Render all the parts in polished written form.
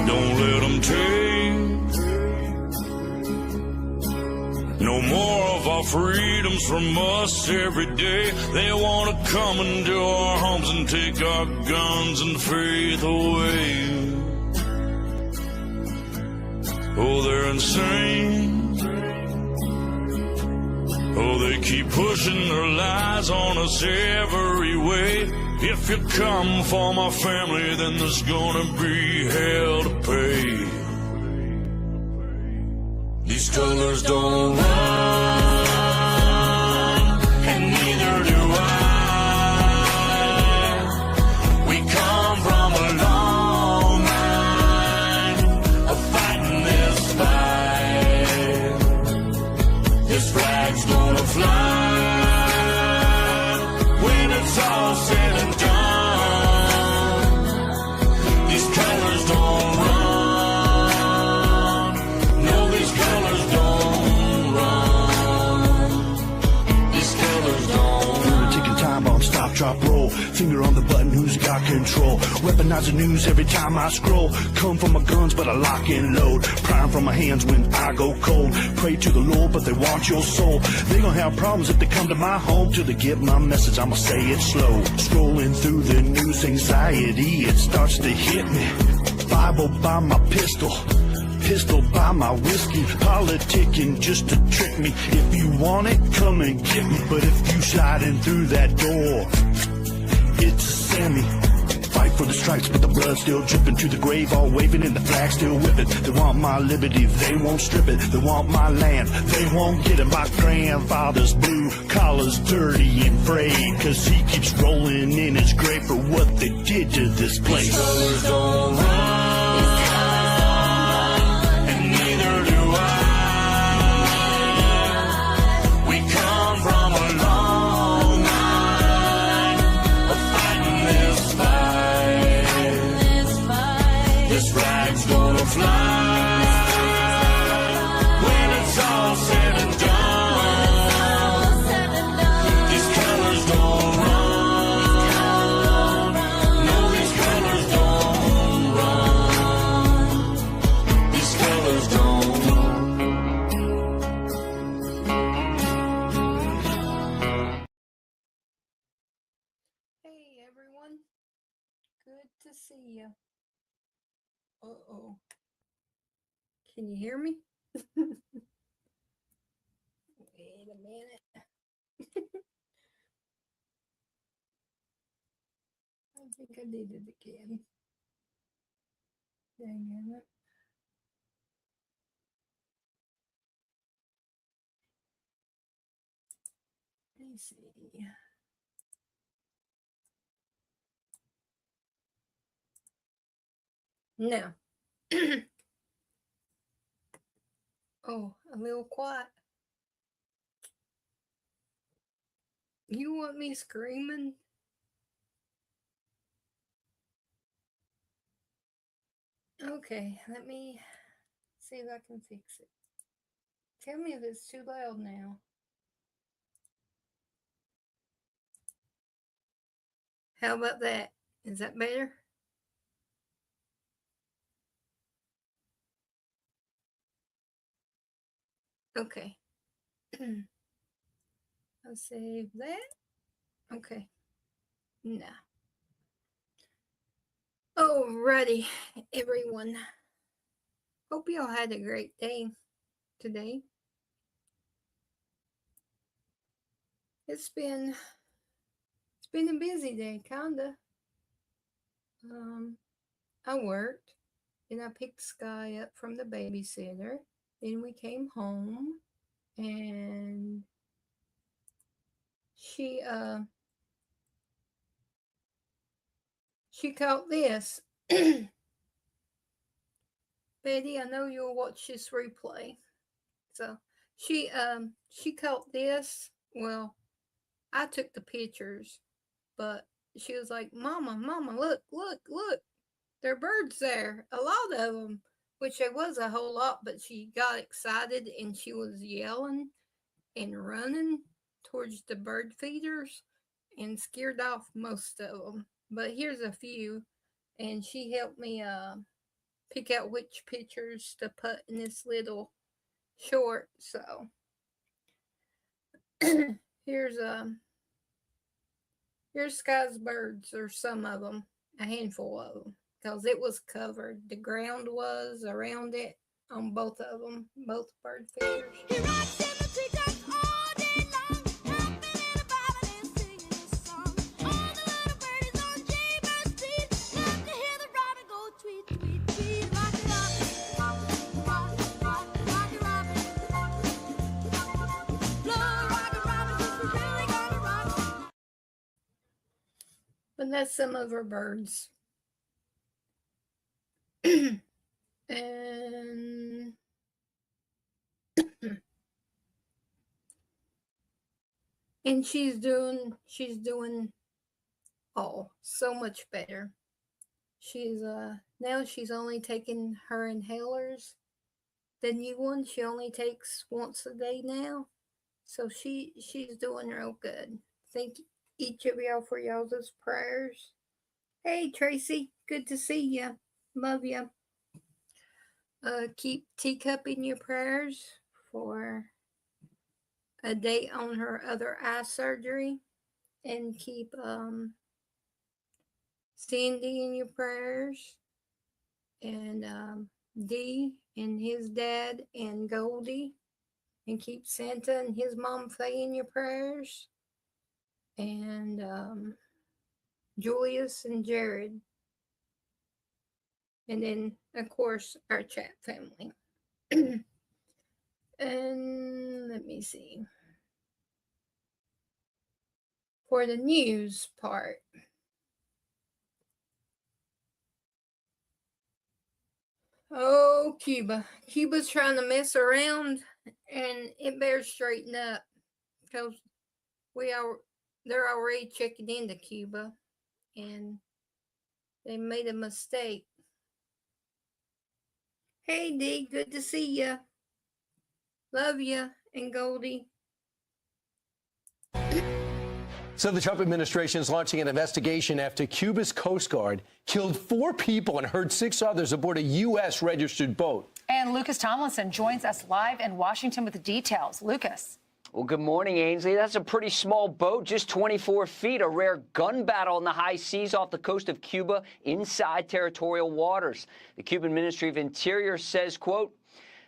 Don't let them take no more of our freedoms from us every day. They want to come into our homes and take our guns and faith away. Oh, they're insane. Oh, they keep pushing their lies on us every way. If you come for my family, then there's gonna be hell to pay. These colors don't run, and neither do I. We come from a long line of fighting this fight. This flag's gonna fly when it's all said and done. These colors don't run. Drop, roll, finger on the button, who's got control? Weaponize the news every time I scroll. Come from my guns, but I lock and load. Prime from my hands when I go cold. Pray to the Lord, but they want your soul. They gonna have problems if they come to my home. Till they get my message, I'ma say it slow. Scrolling through the news, anxiety, it starts to hit me. Bible by my pistol by my whiskey, politicking just to trick me. If you want it, come and get me. But if you sliding through that door, it's a Sammy. Fight for the stripes, but the blood still dripping to the grave, all waving and the flag still whipping. They want my liberty, they won't strip it. They want my land, they won't get it. My grandfather's blue collar's dirty and frayed, cause he keeps rolling in his grave for what they did to this place. These colors don't run. Good to see you. Uh-oh. Can you hear me? Wait a minute. I think I did it again. Dang it. Let me see. Now, oh, a little quiet. You want me screaming? Okay, let me see if I can fix it. Tell me if it's too loud now. How about that? Is that better? Okay. I'll save that. Okay. Now. Alrighty, everyone. Hope you all had a great day today. It's been a busy day, kinda. I worked, and I picked Sky up from the babysitter. Then we came home, and she caught this. Betty, I know you'll watch this replay. So she caught this. Well, I took the pictures, but she was like, Mama, look. There are birds there. A lot of them. Which there was a whole lot, but she got excited and she was yelling and running towards the bird feeders and scared off most of them. But here's a few, and she helped me pick out which pictures to put in this little short. So here's Sky's birds, or some of them, a handful of them, because it was covered. The ground was around it on both of them, both bird feeders. He rocks in the treetops all day long, hopping in a bottle and singing a song. All the little birdies on Jaybird Street love to hear the robin go tweet, tweet, tweet. Rock it up, rock, rock, rock, rock it, robin. Blow, rock it, robin, 'cause we really gonna rock. But that's some of her birds. And and she's doing so much better. She's now she's only taking her inhalers. The new one she only takes once a day now. So she's doing real good. Thank each of y'all for y'all's prayers. Hey Tracy, good to see you. Love you. Keep Teacup in your prayers for a date on her other eye surgery, and keep Sandy in your prayers, and Dee and his dad and Goldie, and keep Santa and his mom Faye in your prayers, and Julius and Jared. And then, of course, our chat family. And let me see. For the news part, oh, Cuba. Cuba's trying to mess around, and it better straighten up, because they're already checking into Cuba, and they made a mistake. Hey, Dee, good to see ya. Love ya, and Goldie. So the Trump administration is launching an investigation after Cuba's Coast Guard killed 4 people and hurt 6 others aboard a U.S. registered boat. And Lucas Tomlinson joins us live in Washington with the details. Lucas. Well, good morning, Ainsley. That's a pretty small boat, just 24 feet, a rare gun battle in the high seas off the coast of Cuba inside territorial waters. The Cuban Ministry of Interior says, quote,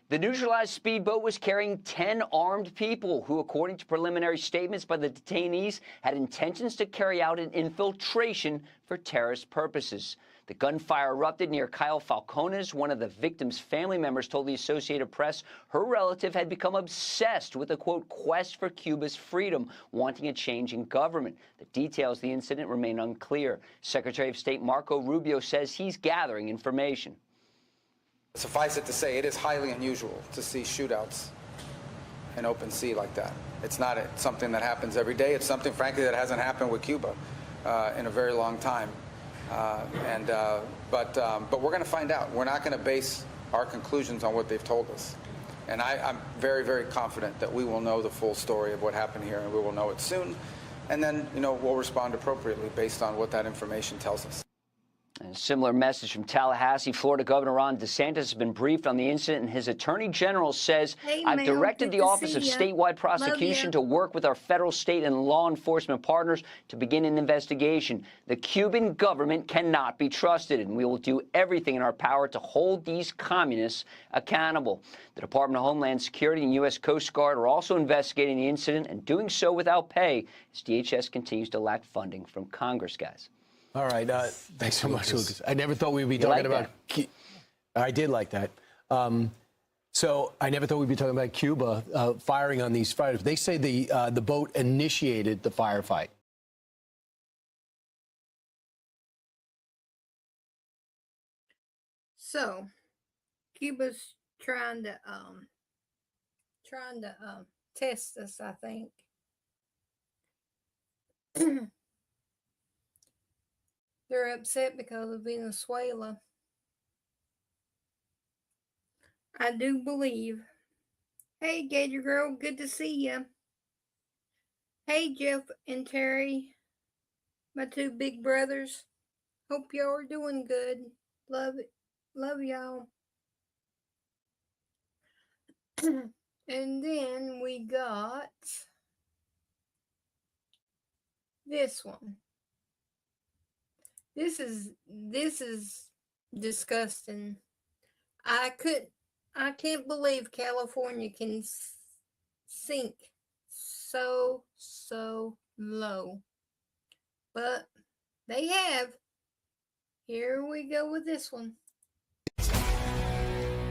the neutralized speedboat was carrying 10 armed people who, according to preliminary statements by the detainees, had intentions to carry out an infiltration for terrorist purposes. The gunfire erupted near Kyle Falcones. One of the victim's family members told the Associated Press her relative had become obsessed with a, quote, quest for Cuba's freedom, wanting a change in government. The details of the incident remain unclear. Secretary of State Marco Rubio says he's gathering information. Suffice it to say, it is highly unusual to see shootouts in open sea like that. It's not something that happens every day. It's something, frankly, that hasn't happened with Cuba in a very long time. But we're going to find out. We're not going to base our conclusions on what they've told us. And I'm very, very confident that we will know the full story of what happened here, and we will know it soon. And then, we'll respond appropriately based on what that information tells us. A similar message from Tallahassee. Florida Governor Ron DeSantis has been briefed on the incident, and his attorney general says, Hey, I've directed the Office of Statewide Prosecution to work with our federal, state, and law enforcement partners to begin an investigation. The Cuban government cannot be trusted, and we will do everything in our power to hold these communists accountable. The Department of Homeland Security and U.S. Coast Guard are also investigating the incident and doing so without pay as DHS continues to lack funding from Congress, guys. All right. Thanks so much, Lucas. I never thought we'd be talking about. I did like that. So I never thought we'd be talking about Cuba firing on these fighters. They say the boat initiated the firefight. So, Cuba's trying to test us, I think. They're upset because of Venezuela. I do believe. Hey, Gator Girl, good to see you. Hey, Jeff and Terry, my 2 big brothers. Hope y'all are doing good. Love y'all. And then we got this one. This is disgusting. I can't believe California can sink so low. But they have. Here we go with this one.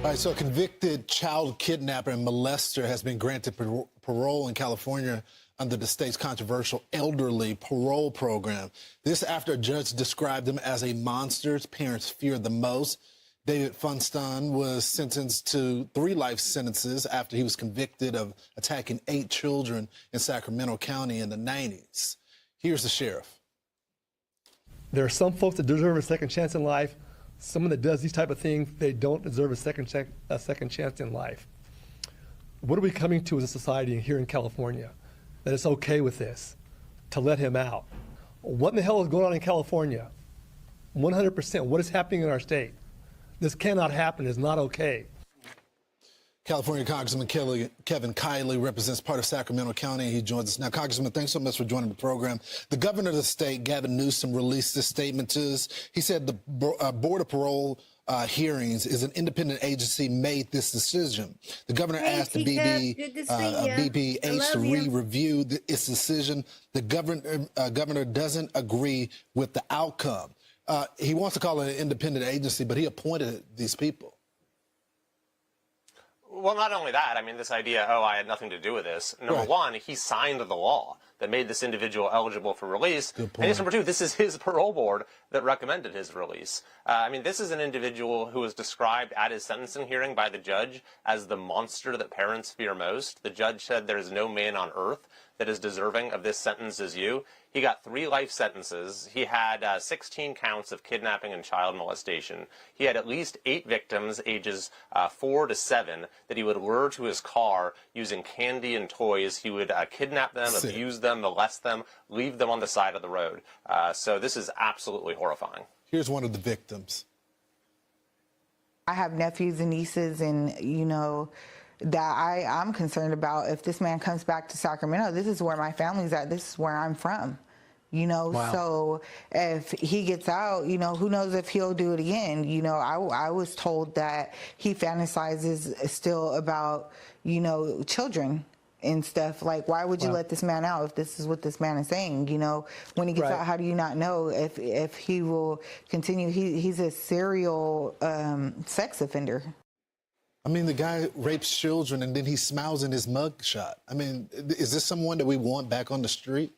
All right, so a convicted child kidnapper and molester has been granted parole in California under the state's controversial elderly parole program. This after a judge described him as a monster his parents feared the most. David Funston was sentenced to 3 life sentences after he was convicted of attacking 8 children in Sacramento County in the 90s. Here's the sheriff. There are some folks that deserve a second chance in life. Someone that does these type of things, they don't deserve a second chance in life. What are we coming to as a society here in California? That it's okay with this, to let him out. What in the hell is going on in California? 100%, what is happening in our state? This cannot happen, it's not okay. California Congressman Kevin Kiley represents part of Sacramento County. He joins us now. Congressman, thanks so much for joining the program. The governor of the state, Gavin Newsom, released this statement to us. He said the Board of Parole hearings is an independent agency made this decision. The governor asked the BPH to re-review its decision. The governor doesn't agree with the outcome. He wants to call it an independent agency, but he appointed these people. Well, not only that, I mean, this idea, I had nothing to do with this. Number one, he signed the law that made this individual eligible for release. And number two, this is his parole board that recommended his release. I mean, this is an individual who was described at his sentencing hearing by the judge as the monster that parents fear most. The judge said there is no man on earth that is deserving of this sentence as you. He got 3 life sentences. He had 16 counts of kidnapping and child molestation. He had at least 8 victims, ages 4 to 7, that he would lure to his car using candy and toys. He would kidnap them, abuse them, molest them, leave them on the side of the road. So this is absolutely horrifying. Here's one of the victims. I have nephews and nieces, and, you know, that I'm concerned about. If this man comes back to Sacramento, this is where my family's at. This is where I'm from, you know. Wow. So if he gets out, you know, who knows if he'll do it again. You know, I was told that he fantasizes still about, you know, children and stuff. Like, why would you let this man out if this is what this man is saying? You know, when he gets out, how do you not know if he will continue? He's a serial sex offender. I mean, the guy rapes children and then he smiles in his mugshot. I mean, is this someone that we want back on the street?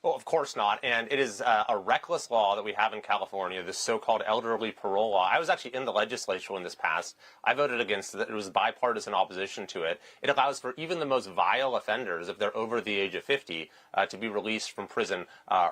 Well, of course not. And it is a reckless law that we have in California, this so-called elderly parole law. I was actually in the legislature when this passed. I voted against it. It was bipartisan opposition to it. It allows for even the most vile offenders, if they're over the age of 50, to be released from prison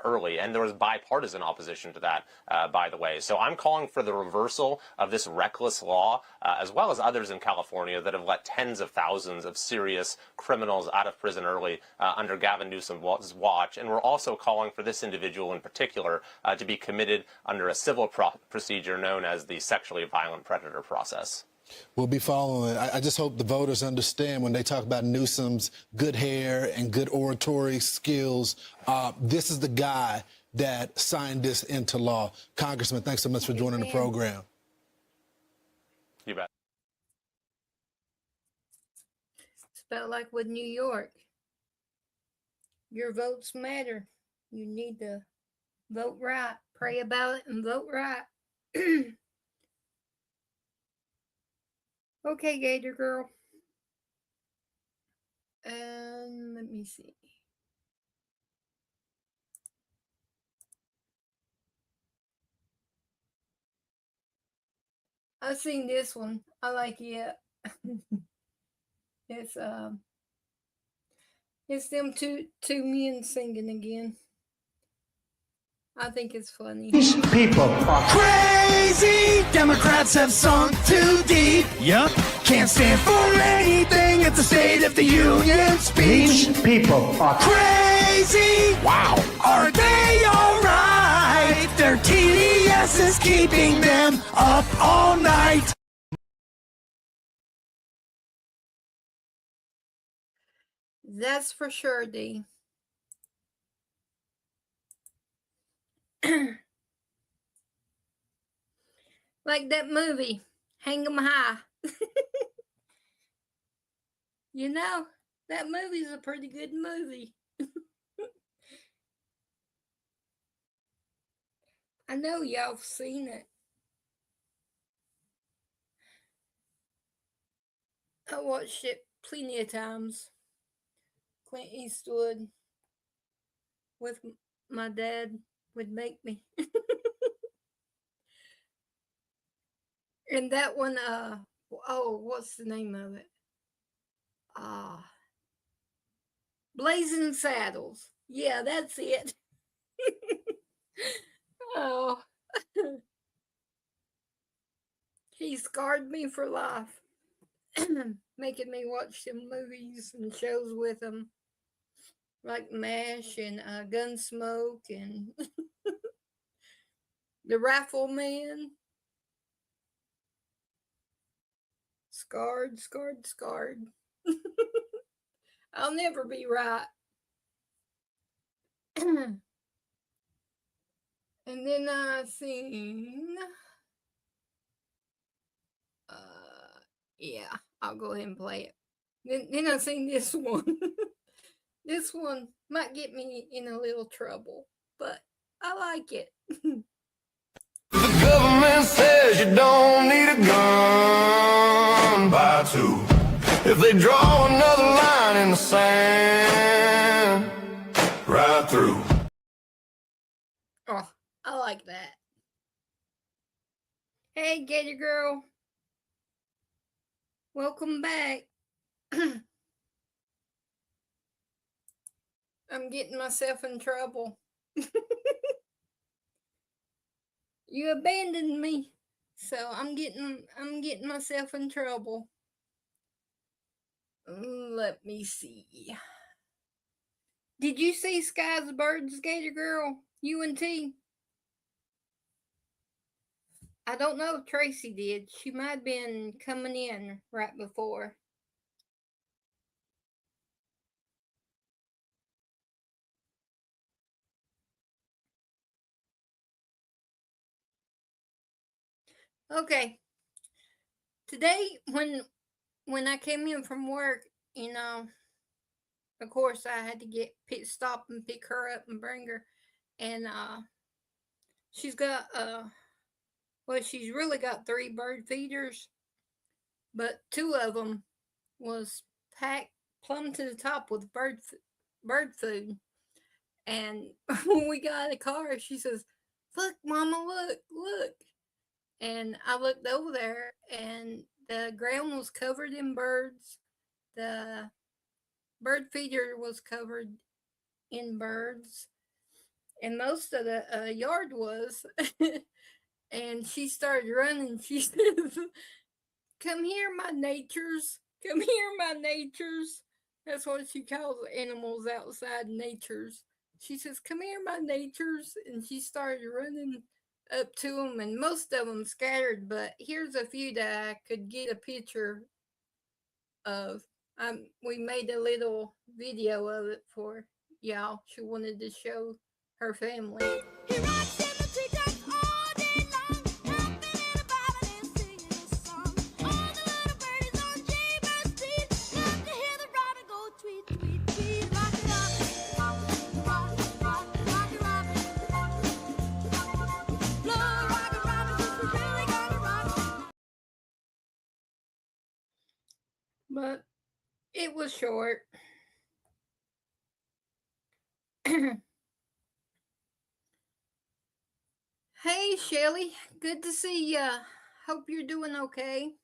early. And there was bipartisan opposition to that, by the way. So I'm calling for the reversal of this reckless law, as well as others in California that have let tens of thousands of serious criminals out of prison early under Gavin Newsom's watch. And we're also calling for this individual in particular to be committed under a civil procedure known as the sexually violent predator process. We'll be following it. I just hope the voters understand when they talk about Newsom's good hair and good oratory skills, this is the guy that signed this into law. Congressman, thanks so much for joining the program. You bet. It's about like with New York. Your votes matter. You need to vote right. Pray about it and vote right. Okay, Gator Girl. And let me see. I've seen this one. I like it. It's them two men singing again. I think it's funny. These people are crazy. Democrats have sunk too deep. Yup. Can't stand for anything at the State of the Union speech. These people are crazy. Wow. Are they alright? They're TDS is keeping them up all night. That's for sure, D. Like that movie, Hang 'em High. You know, that movie's a pretty good movie. I know y'all have seen it. I watched it plenty of times. Clint Eastwood with my dad would make me. And that one, what's the name of it? Blazing Saddles. Yeah, that's it. Oh. He scarred me for life. Making me watch some movies and shows with him. Like MASH and Gunsmoke and The Rifleman. Scarred. I'll never be right. And then I seen, yeah, I'll go ahead and play it. Then I seen this one. This one might get me in a little trouble, but I like it. The government says you don't need a gun. Buy two. If they draw another line in the sand, right through. Oh, I like that. Hey, Gator Girl. Welcome back. I'm getting myself in trouble. You abandoned me, so I'm getting myself in trouble. Let me see. Did you see Sky's Birds, Gator Girl? UNT? I don't know if Tracy did. She might have been coming in right before. Okay. Today, when I came in from work, you know, of course I had to stop and pick her up and bring her, and she's got she's really got 3 bird feeders, but 2 of them was packed plumb to the top with bird food. And when we got in the car, she says, "Look, Mama, look." And I looked over there, and the ground was covered in birds. The bird feeder was covered in birds, and most of the yard was. And she started running. She says, "Come here, my natures. Come here, my natures." That's what she calls animals outside, natures. She says, "Come here, my natures." And she started running up to them, and most of them scattered, but here's a few that I could get a picture of. We made a little video of it for y'all. She wanted to show her family. He rides in the treetops all day long, hopping in a Bible and singing a song. All the little birdies on Jaybird Street love to hear the robin go tweet, tweet, tweet. Rock it up, rock it, rock it, robin. Love rock it, robin, 'cause we're really gonna rock it. But it was short. Hey, Shelly. Good to see ya. Hope you're doing okay.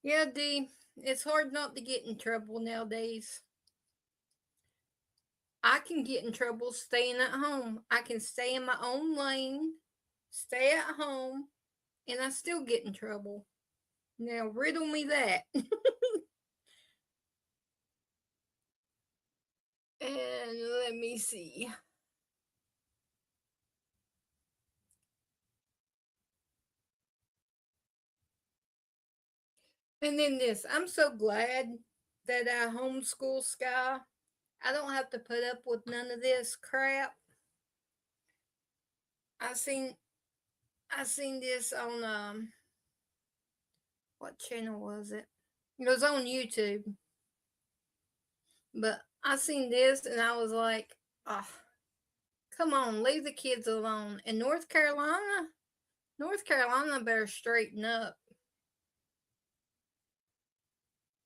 Yeah, D, it's hard not to get in trouble nowadays. I can get in trouble staying at home. I can stay in my own lane, stay at home, and I still get in trouble. Now, riddle me that. And let me see. And then this, I'm so glad that I homeschool Sky. I don't have to put up with none of this crap. I seen this on what channel was it? It was on YouTube. But I seen this and I was like, oh, come on, leave the kids alone. In North Carolina better straighten up.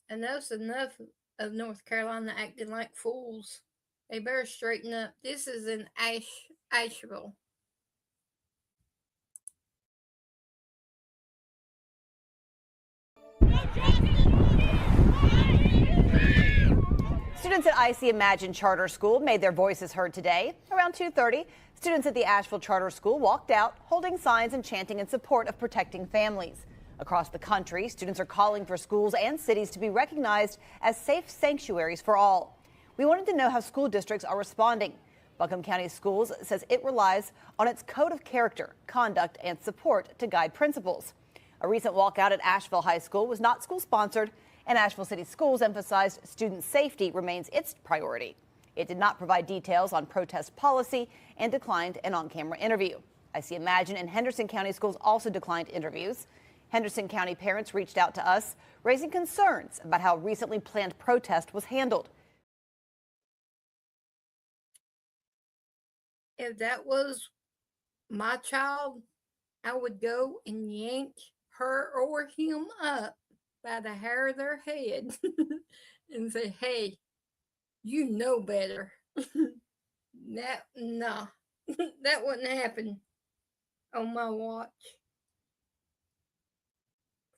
And that's enough of North Carolina acting like fools. They better straighten up. This is in Asheville. Students at IC Imagine Charter School made their voices heard today. Around 2:30, students at the Asheville Charter School walked out holding signs and chanting in support of protecting families. Across the country, students are calling for schools and cities to be recognized as safe sanctuaries for all. We wanted to know how school districts are responding. Buncombe County Schools says it relies on its code of character, conduct, and support to guide principals. A recent walkout at Asheville High School was not school-sponsored, and Asheville City Schools emphasized student safety remains its priority. It did not provide details on protest policy and declined an on-camera interview. IC Imagine and Henderson County Schools also declined interviews. Henderson County parents reached out to us, raising concerns about how recently planned protest was handled. If that was my child, I would go and yank her or him up by the hair of their head and say, hey, you know better. No, that wouldn't happen on my watch.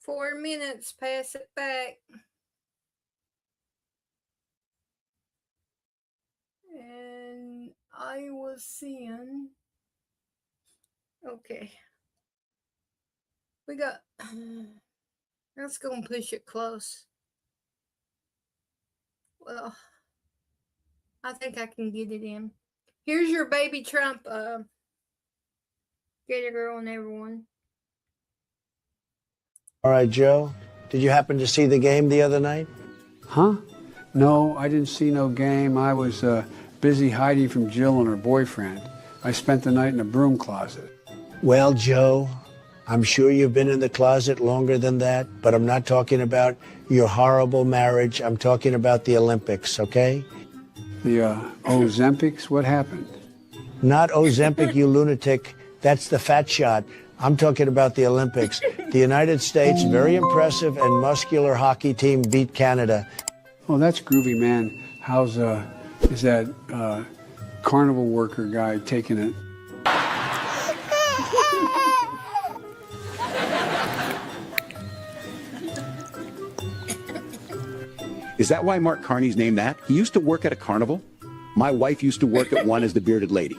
4 minutes, pass it back. And I was seeing, okay, we got, let's go and push it close. Well, I think I can get it in. Here's your baby Trump, Gator Girl and everyone. All right, Joe, did you happen to see the game the other night? Huh? No, I didn't see no game. I was busy hiding from Jill and her boyfriend. I spent the night in a broom closet. Well, Joe, I'm sure you've been in the closet longer than that, but I'm not talking about your horrible marriage. I'm talking about the Olympics, okay? The Ozempics? What happened? Not Ozempic, you lunatic. That's the fat shot. I'm talking about the Olympics. The United States, very impressive and muscular hockey team beat Canada. Oh, that's groovy, man. How's, is that carnival worker guy taking it? Is that why Mark Carney's named that? He used to work at a carnival. My wife used to work at one as the bearded lady.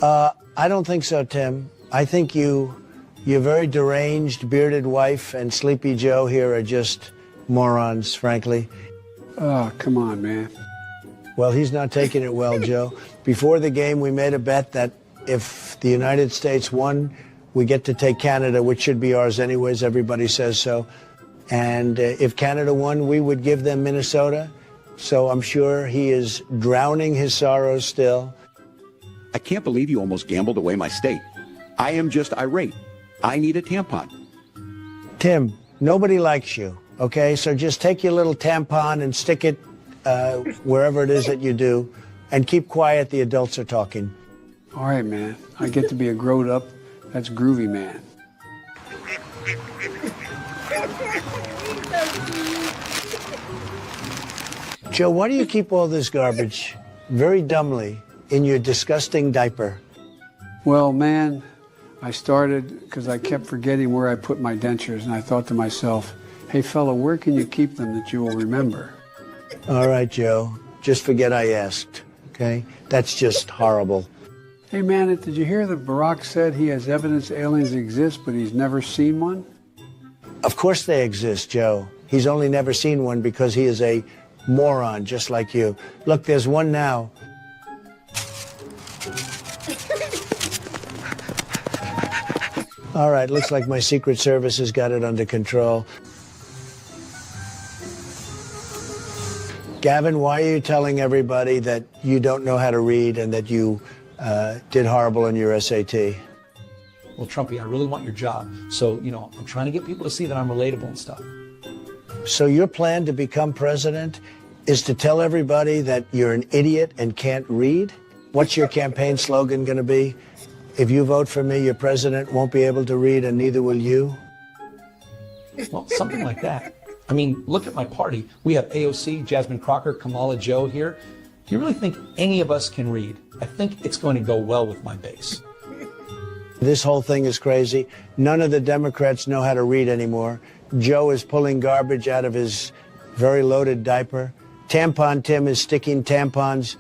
I don't think so, Tim. I think your very deranged bearded wife and Sleepy Joe here are just morons, frankly. Oh, come on, man. Well, he's not taking it well, Joe. Before the game, we made a bet that if the United States won, we get to take Canada, which should be ours anyways. Everybody says so. And if Canada won, we would give them Minnesota. So I'm sure he is drowning his sorrows still. I can't believe you almost gambled away my state. I am just irate. I need a tampon. Tim, nobody likes you, okay? So just take your little tampon and stick it wherever it is that you do, and keep quiet. The adults are talking. All right, man. I get to be a growed up. That's groovy, man. Joe, why do you keep all this garbage very dumbly in your disgusting diaper? Well, man, I started because I kept forgetting where I put my dentures, and I thought to myself, hey, fella, where can you keep them that you will remember? All right, Joe. Just forget I asked, okay? That's just horrible. Hey, man, did you hear that Barack said he has evidence aliens exist, but he's never seen one? Of course they exist, Joe. He's only never seen one because he is a moron just like you. Look, there's one now. All right, looks like my Secret Service has got it under control. Gavin, why are you telling everybody that you don't know how to read and that you did horrible on your SAT? Well, Trumpy, I really want your job. So, I'm trying to get people to see that I'm relatable and stuff. So your plan to become president is to tell everybody that you're an idiot and can't read? What's your campaign slogan going to be? If you vote for me, your president won't be able to read, and neither will you? Well, something like that. I mean, look at my party. We have AOC, Jasmine Crocker, Kamala Joe here. Do you really think any of us can read? I think it's going to go well with my base. This whole thing is crazy. None of the Democrats know how to read anymore. Joe is pulling garbage out of his very loaded diaper. Tampon Tim is sticking tampons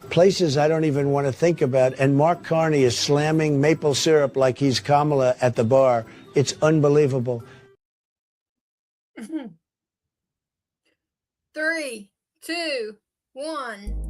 places I don't even want to think about. And Mark Carney is slamming maple syrup like he's Kamala at the bar. It's unbelievable. 3, 2, 1.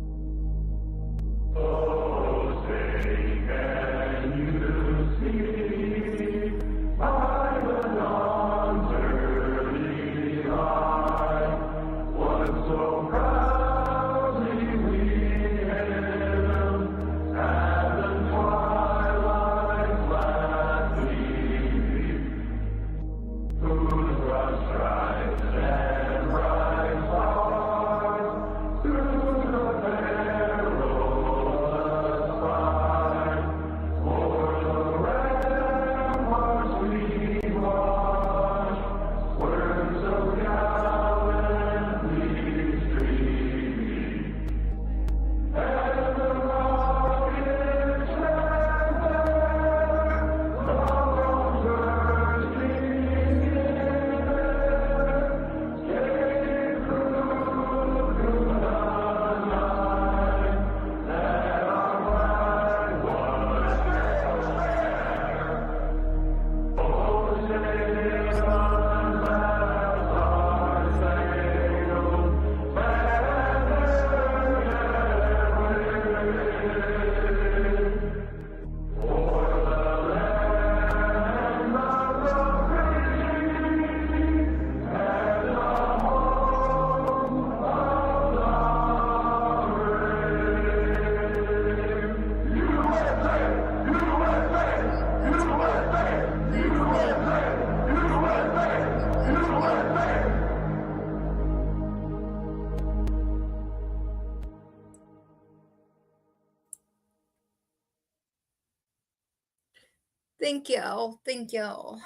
Thank y'all. Thank y'all.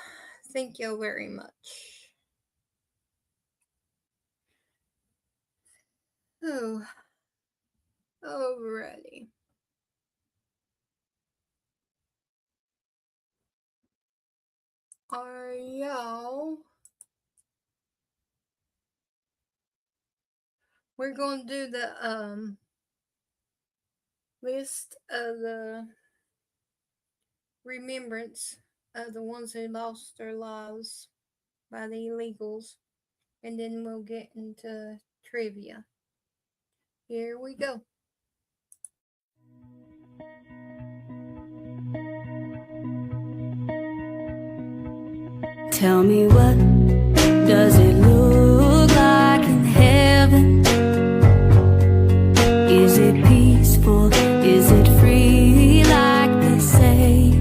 Thank y'all very much. Oh, alrighty. Are y'all? We're going to do the list of the remembrance of the ones who lost their lives by the illegals, and then we'll get into trivia. Here we go. Tell me, what does it look like in heaven? Is it peaceful? Is it free like they say?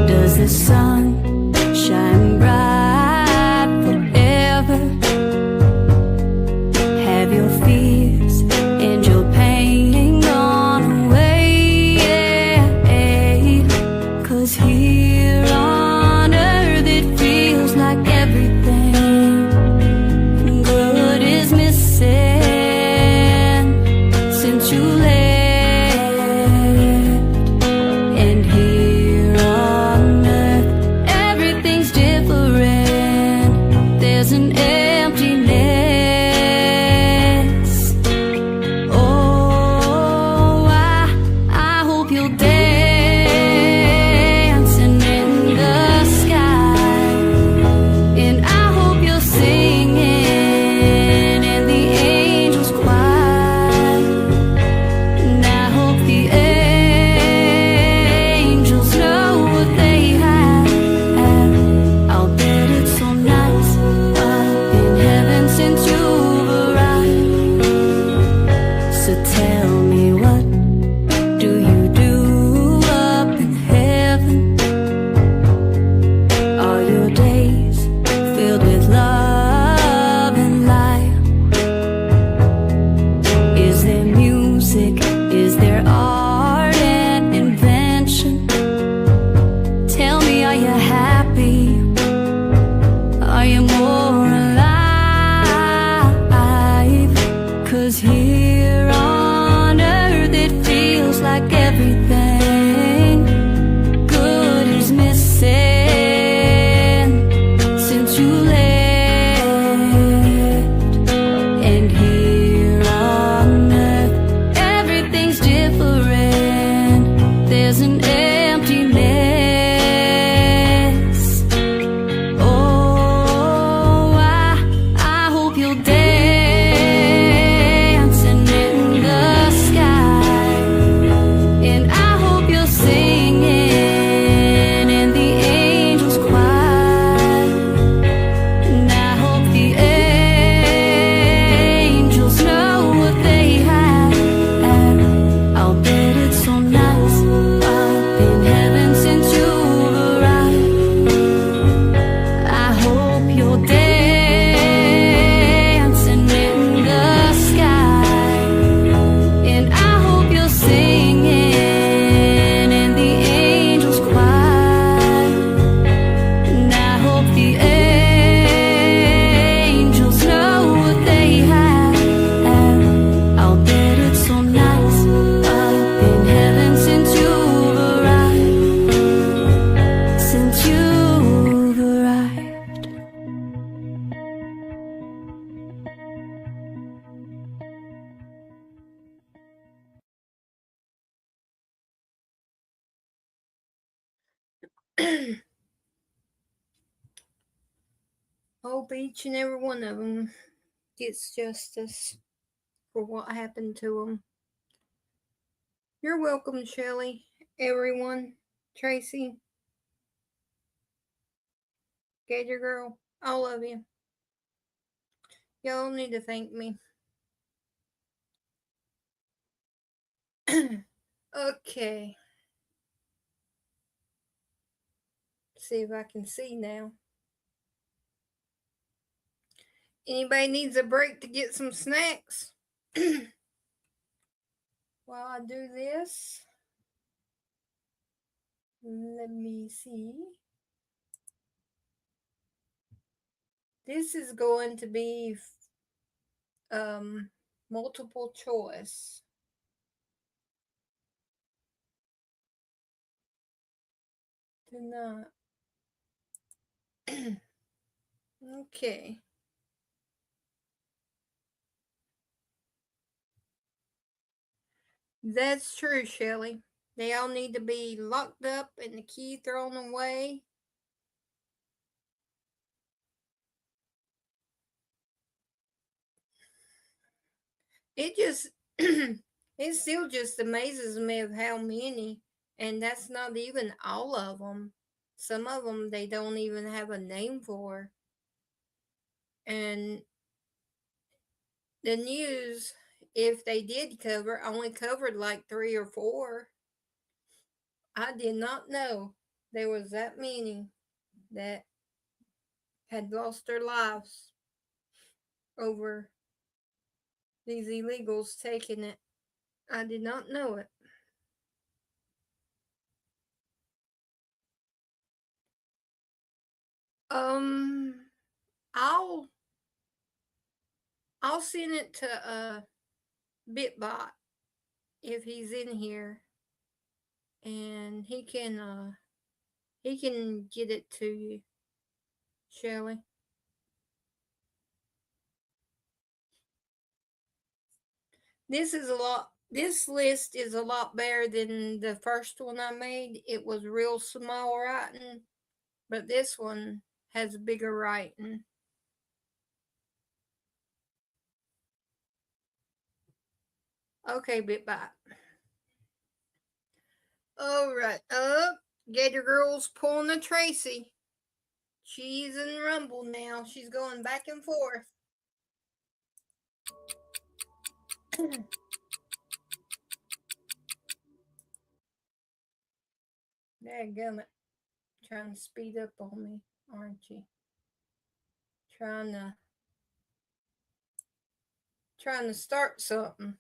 Does the sun shine bright forever? Have your fears and your pain gone away? Yeah, 'cause here on earth it feels Hope each and every one of them gets justice for what happened to them. You're welcome, Shelley, everyone, Tracy, Gator Girl, all of you. Y'all need to thank me. Okay. See if I can see now. Anybody needs a break to get some snacks? While I do this, let me see. This is going to be multiple choice. Do not. Okay. That's true, Shelley. They all need to be locked up and the key thrown away. It just, it still just amazes me of how many, and that's not even all of them. Some of them they don't even have a name for. And the news, if they did cover, only covered like 3 or 4. I did not know there was that many that had lost their lives over these illegals taking it. I did not know it. I'll send it to Bitbot if he's in here, and he can get it to you, Shelley. This list is a lot better than the first one I made. It was real small writing, but this one has bigger writing. Okay, Bitbot. All right, Gator Girl's pulling a Tracy. She's in Rumble now. She's going back and forth. Dadgummit. Trying to speed up on me, aren't you? Trying to start something.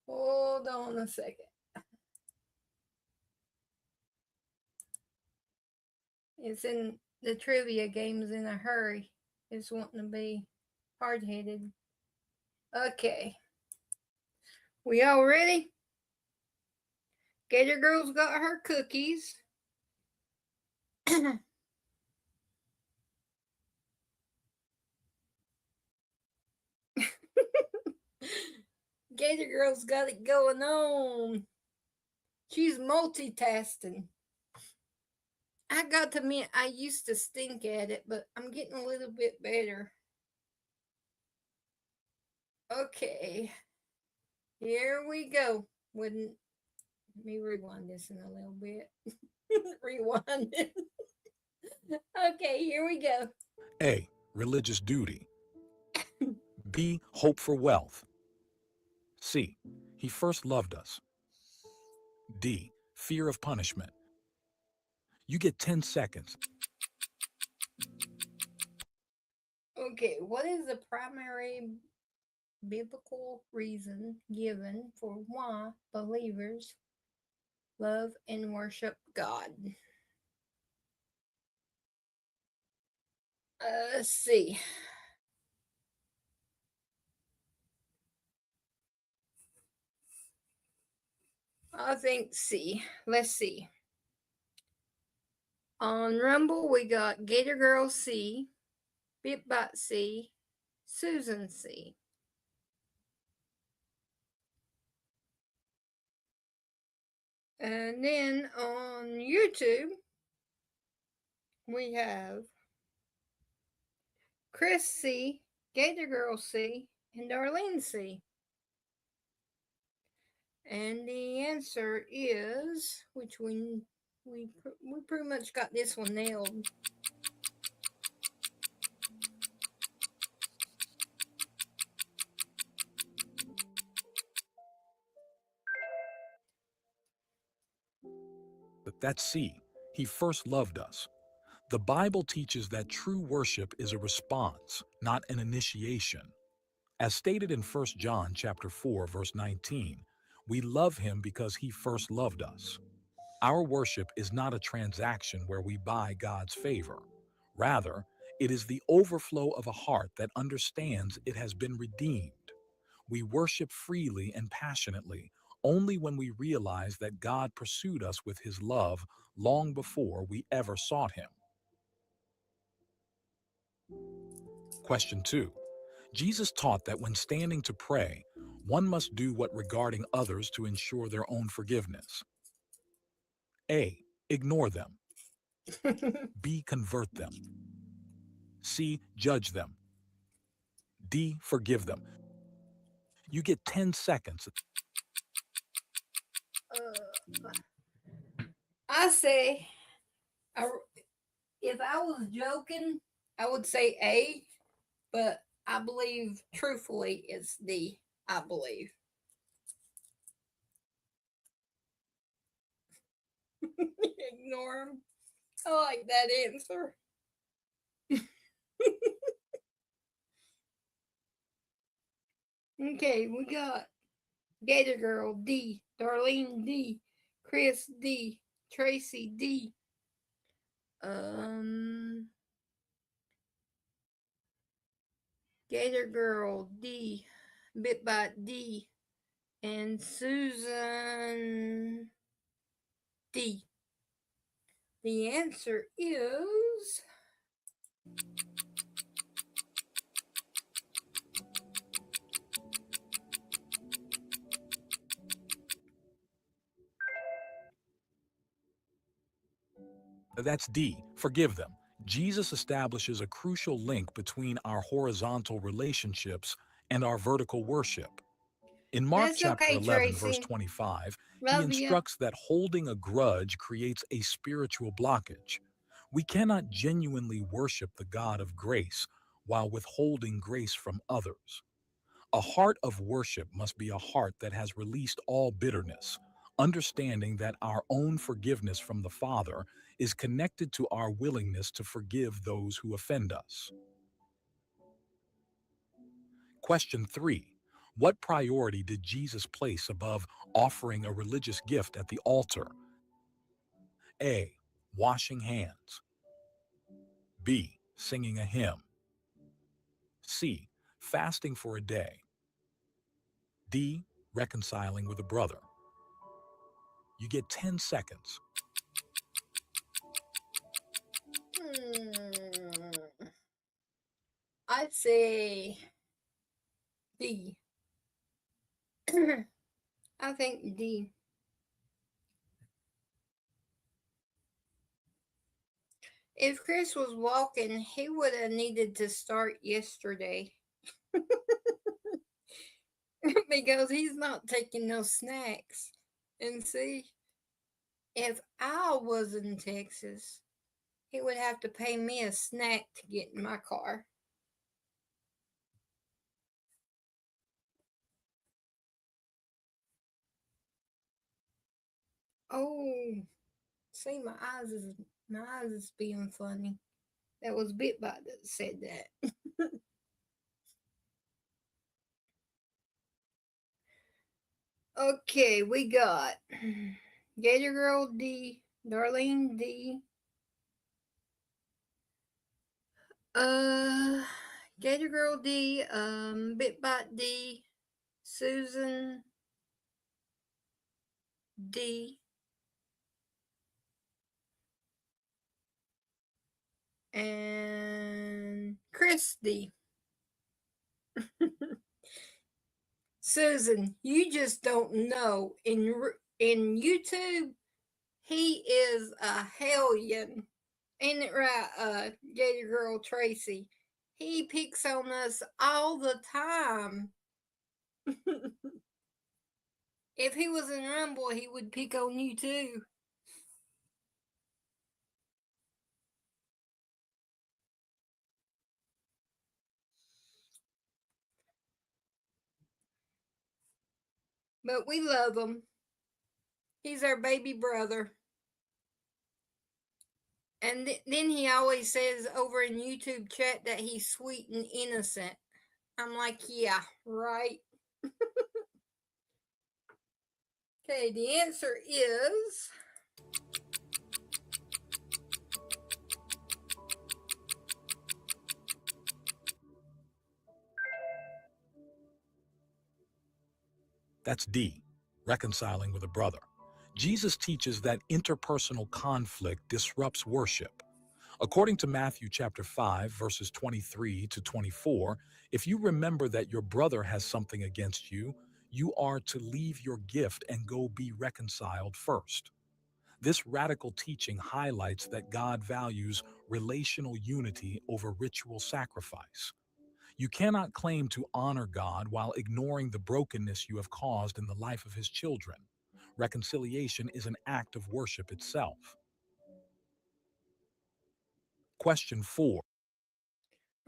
Hold on a second. It's in the trivia game's in a hurry. It's wanting to be hard-headed. Okay. We all ready? Gator Girl's got her cookies. Gator Girl's got it going on. She's multitasking. I got to admit, I used to stink at it, but I'm getting a little bit better. Okay. Here we go. Let me rewind this in a little bit. Rewind it. Okay, here we go. A. Religious duty. B. Hope for wealth. C. He first loved us. D. Fear of punishment. You get 10 seconds. Okay, what is the primary biblical reason given for why believers love and worship God? Let's see. I think C. Let's see. On Rumble, we got Gator Girl C, Bitbot C, Susan C. And then on YouTube, we have Chris C, Gator Girl C, and Darlene C. And the answer is, which we pretty much got this one nailed. But that's C. He first loved us. The Bible teaches that true worship is a response, not an initiation. As stated in 1 John chapter 4, verse 19, we love him because he first loved us. Our worship is not a transaction where we buy God's favor. Rather, it is the overflow of a heart that understands it has been redeemed. We worship freely and passionately only when we realize that God pursued us with his love long before we ever sought him. Question 2. Jesus taught that when standing to pray, one must do what regarding others to ensure their own forgiveness. A. Ignore them. B. Convert them. C. Judge them. D. Forgive them. You get 10 seconds. I say, if I was joking, I would say A, but I believe truthfully it's D. I believe. Ignore him. I like that answer. Okay, we got Gator Girl D, Darlene D, Chris D, Tracy D. Gator Girl D, Bitbot D, and Susan D. The answer is That's D. Forgive them. Jesus establishes a crucial link between our horizontal relationships and our vertical worship. In Mark That's chapter okay, 11, verse Tracy. 25, he Love ya. instructs that holding a grudge creates a spiritual blockage. We cannot genuinely worship the God of grace while withholding grace from others. A heart of worship must be a heart that has released all bitterness, understanding that our own forgiveness from the Father is connected to our willingness to forgive those who offend us. Question 3. What priority did Jesus place above offering a religious gift at the altar? A. Washing hands. B. Singing a hymn. C. Fasting for a day. D. Reconciling with a brother. You get 10 seconds. I'd say D. I think D. If Chris was walking, he would have needed to start yesterday. Because he's not taking no snacks. And see, if I was in Texas, he would have to pay me a snack to get in my car. Oh, see, my eyes is being funny. That was Bitbot that said that. Okay, we got Gator Girl D, Darlene D, Gator Girl D, Bitbot D, Susan D, and Chris D. Susan, you just don't know. in YouTube, he is a hellion. Ain't it right, Gator Girl Tracy? He picks on us all the time. If he was in Rumble, he would pick on you too. But we love him. He's our baby brother. And then he always says over in YouTube chat that he's sweet and innocent. I'm like, yeah, right. Okay, the answer is That's D, reconciling with a brother. Jesus teaches that interpersonal conflict disrupts worship. According to Matthew chapter 5, verses 23 to 24, if you remember that your brother has something against you, you are to leave your gift and go be reconciled first. This radical teaching highlights that God values relational unity over ritual sacrifice. You cannot claim to honor God while ignoring the brokenness you have caused in the life of his children. Reconciliation is an act of worship itself. Question 4.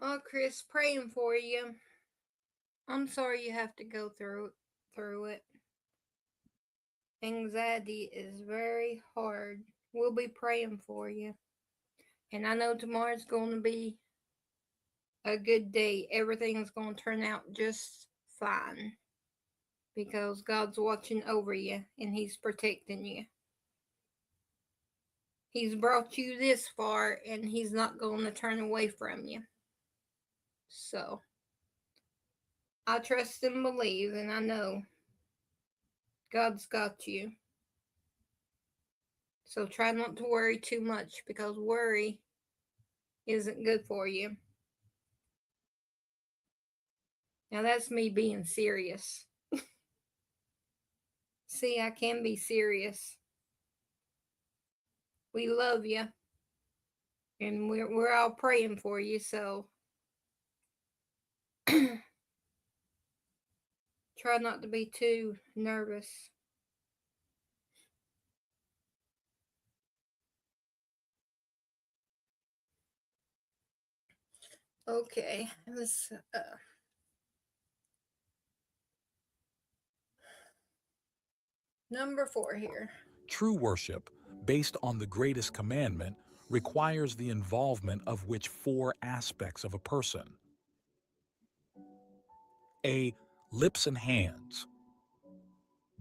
oh, Chris, praying for you. I'm sorry you have to go through it. Anxiety is very hard. We'll be praying for you. And I know tomorrow's going to be a good day. Everything's going to turn out just fine. Because God's watching over you and he's protecting you. He's brought you this far and he's not going to turn away from you. So, I trust and believe, and I know God's got you. So try not to worry too much because worry isn't good for you. Now that's me being serious. See, I can be serious. We love you. And we're all praying for you, so try not to be too nervous. Okay, let's number 4 here. True worship, based on the greatest commandment, requires the involvement of which 4 aspects of a person? A. Lips and hands.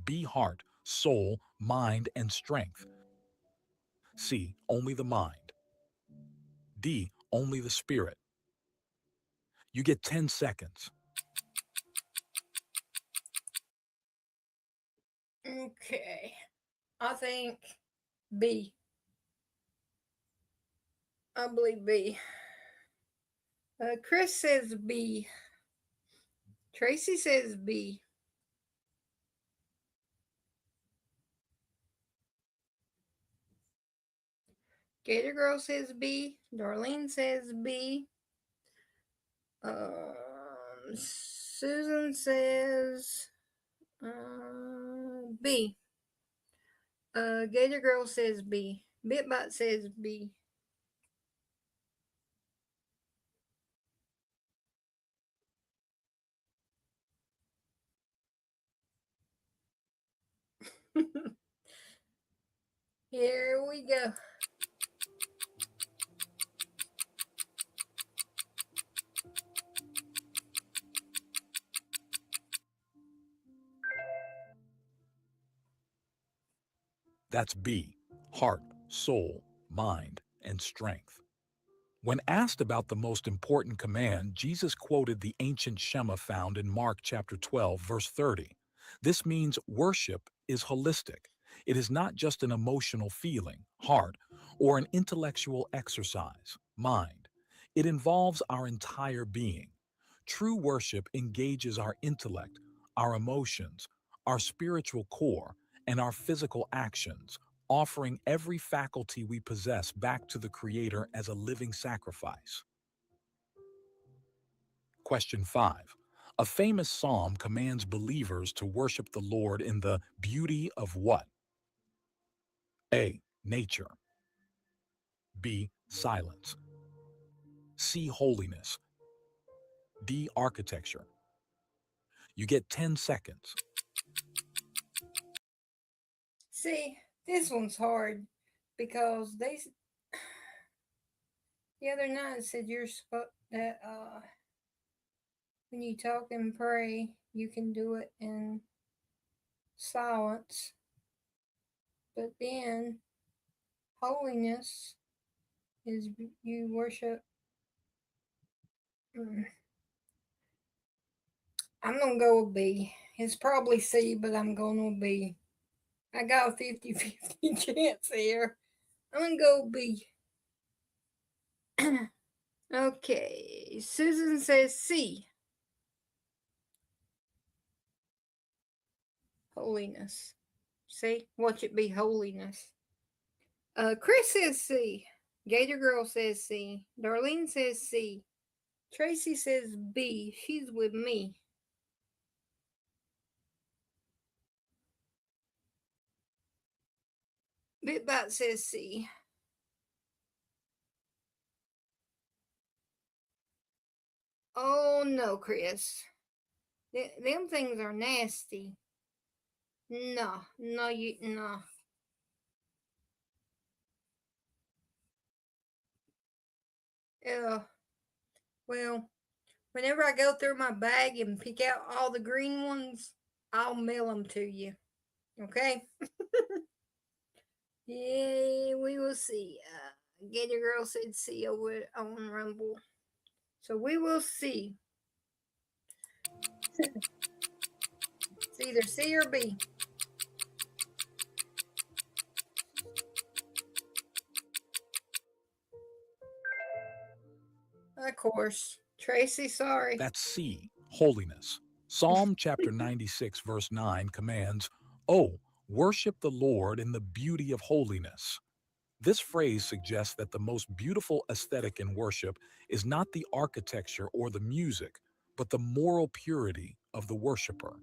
B. Heart, soul, mind, and strength. C. Only the mind. D. Only the spirit. You get 10 seconds. Okay, I think B. I believe B. Chris says B. Tracy says B. Gator Girl says B. Darlene says B. Susan says B. Gator Girl says B. Bitbot says B. Here we go. That's B. Heart, soul, mind, and strength. When asked about the most important command, Jesus quoted the ancient Shema found in Mark chapter 12, verse 30. This means worship is holistic. It is not just an emotional feeling, heart, or an intellectual exercise, mind. It involves our entire being. True worship engages our intellect, our emotions, our spiritual core, and our physical actions, offering every faculty we possess back to the Creator as a living sacrifice. Question 5. A famous psalm commands believers to worship the Lord in the beauty of what? A. Nature. B. Silence. C. Holiness. D. Architecture. You get 10 seconds. See, this one's hard because the other night said you're supposed that when you talk and pray, you can do it in silence. But then holiness is you worship. I'm gonna go with B. It's probably C, but I'm going with B. I got a 50-50 chance here. I'm gonna go B. Okay, Susan says C. Holiness. See, watch it be holiness. Chris says C. Gator Girl says C. Darlene says C. Tracy says B. She's with me. Bitbot says C. Oh no, Chris. Them things are nasty. No. Well, whenever I go through my bag and pick out all the green ones, I'll mail them to you. Okay? Yeah, we will see. Gator Girl said C over on Rumble. So we will see. It's either C or B. Of course. Tracy, sorry. That's C, holiness. Psalm chapter 96, verse 9 commands, "Oh, worship the Lord in the beauty of holiness." This phrase suggests that the most beautiful aesthetic in worship is not the architecture or the music, but the moral purity of the worshiper.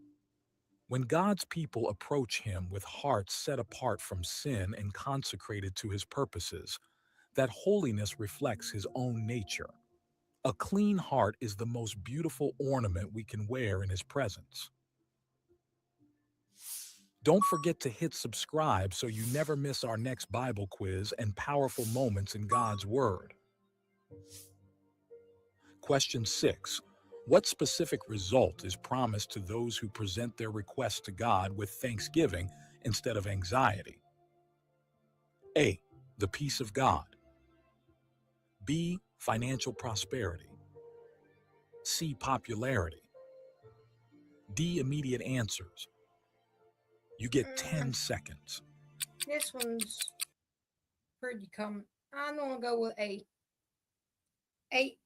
When God's people approach Him with hearts set apart from sin and consecrated to His purposes, that holiness reflects His own nature. A clean heart is the most beautiful ornament we can wear in His presence. Don't forget to hit subscribe so you never miss our next Bible quiz and powerful moments in God's Word. Question 6. What specific result is promised to those who present their requests to God with thanksgiving instead of anxiety? A. The peace of God. B. Financial prosperity. C. Popularity. D. Immediate answers. You get 10 seconds. This one's pretty common. I'm gonna go with A. A.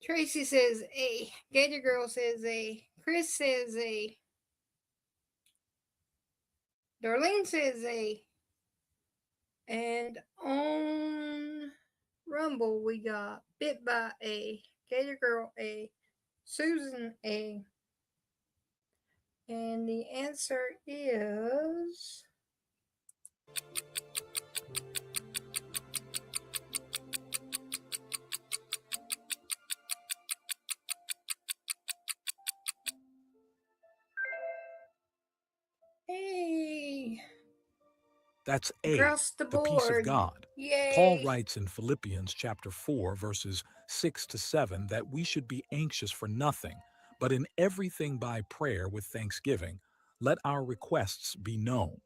Tracy says A. Gator Girl says A. Chris says A. Darlene says A. And on Rumble, we got Bit by A. Gator Girl A. Susan A. And the answer is A. That's A, Across the peace of board. God. Yay. Paul writes in Philippians chapter 4, verses 6 to 7, that we should be anxious for nothing, but in everything by prayer with thanksgiving, let our requests be known.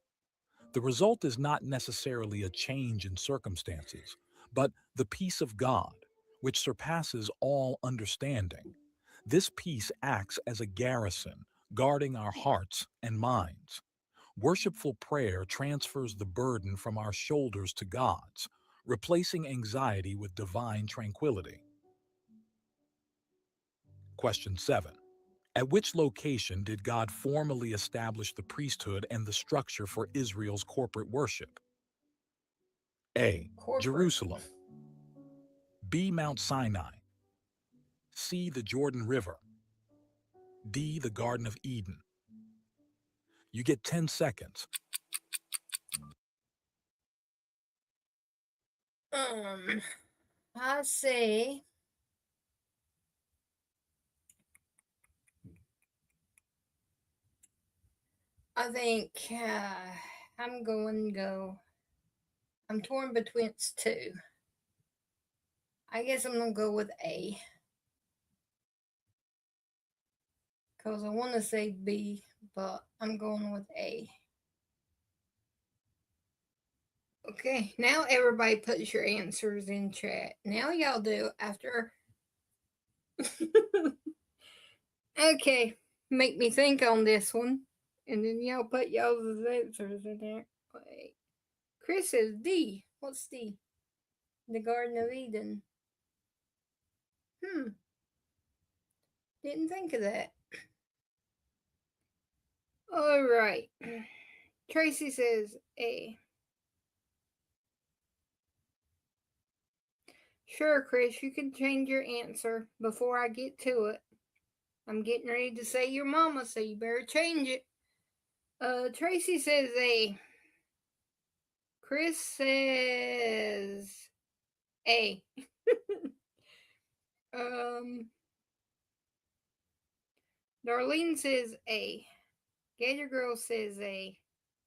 The result is not necessarily a change in circumstances, but the peace of God, which surpasses all understanding. This peace acts as a garrison, guarding our hearts and minds. Worshipful prayer transfers the burden from our shoulders to God's, replacing anxiety with divine tranquility. Question 7. At which location did God formally establish the priesthood and the structure for Israel's corporate worship? A. Corporate. Jerusalem. B. Mount Sinai. C. The Jordan River. D. The Garden of Eden. You get 10 seconds. I say I think I'm going to go. I'm torn between two. I guess I'm going to go with A. Because I want to say B, but I'm going with A. Okay, now everybody puts your answers in chat. Now y'all do after. Okay, make me think on this one. And then y'all put y'all's answers in there. Wait. Chris says D. What's D? The Garden of Eden. Didn't think of that. All right. Tracy says A. Sure, Chris, you can change your answer before I get to it. I'm getting ready to say your mama, so you better change it. Tracy says A. Chris says A. Darlene says A. Gator Girl says A.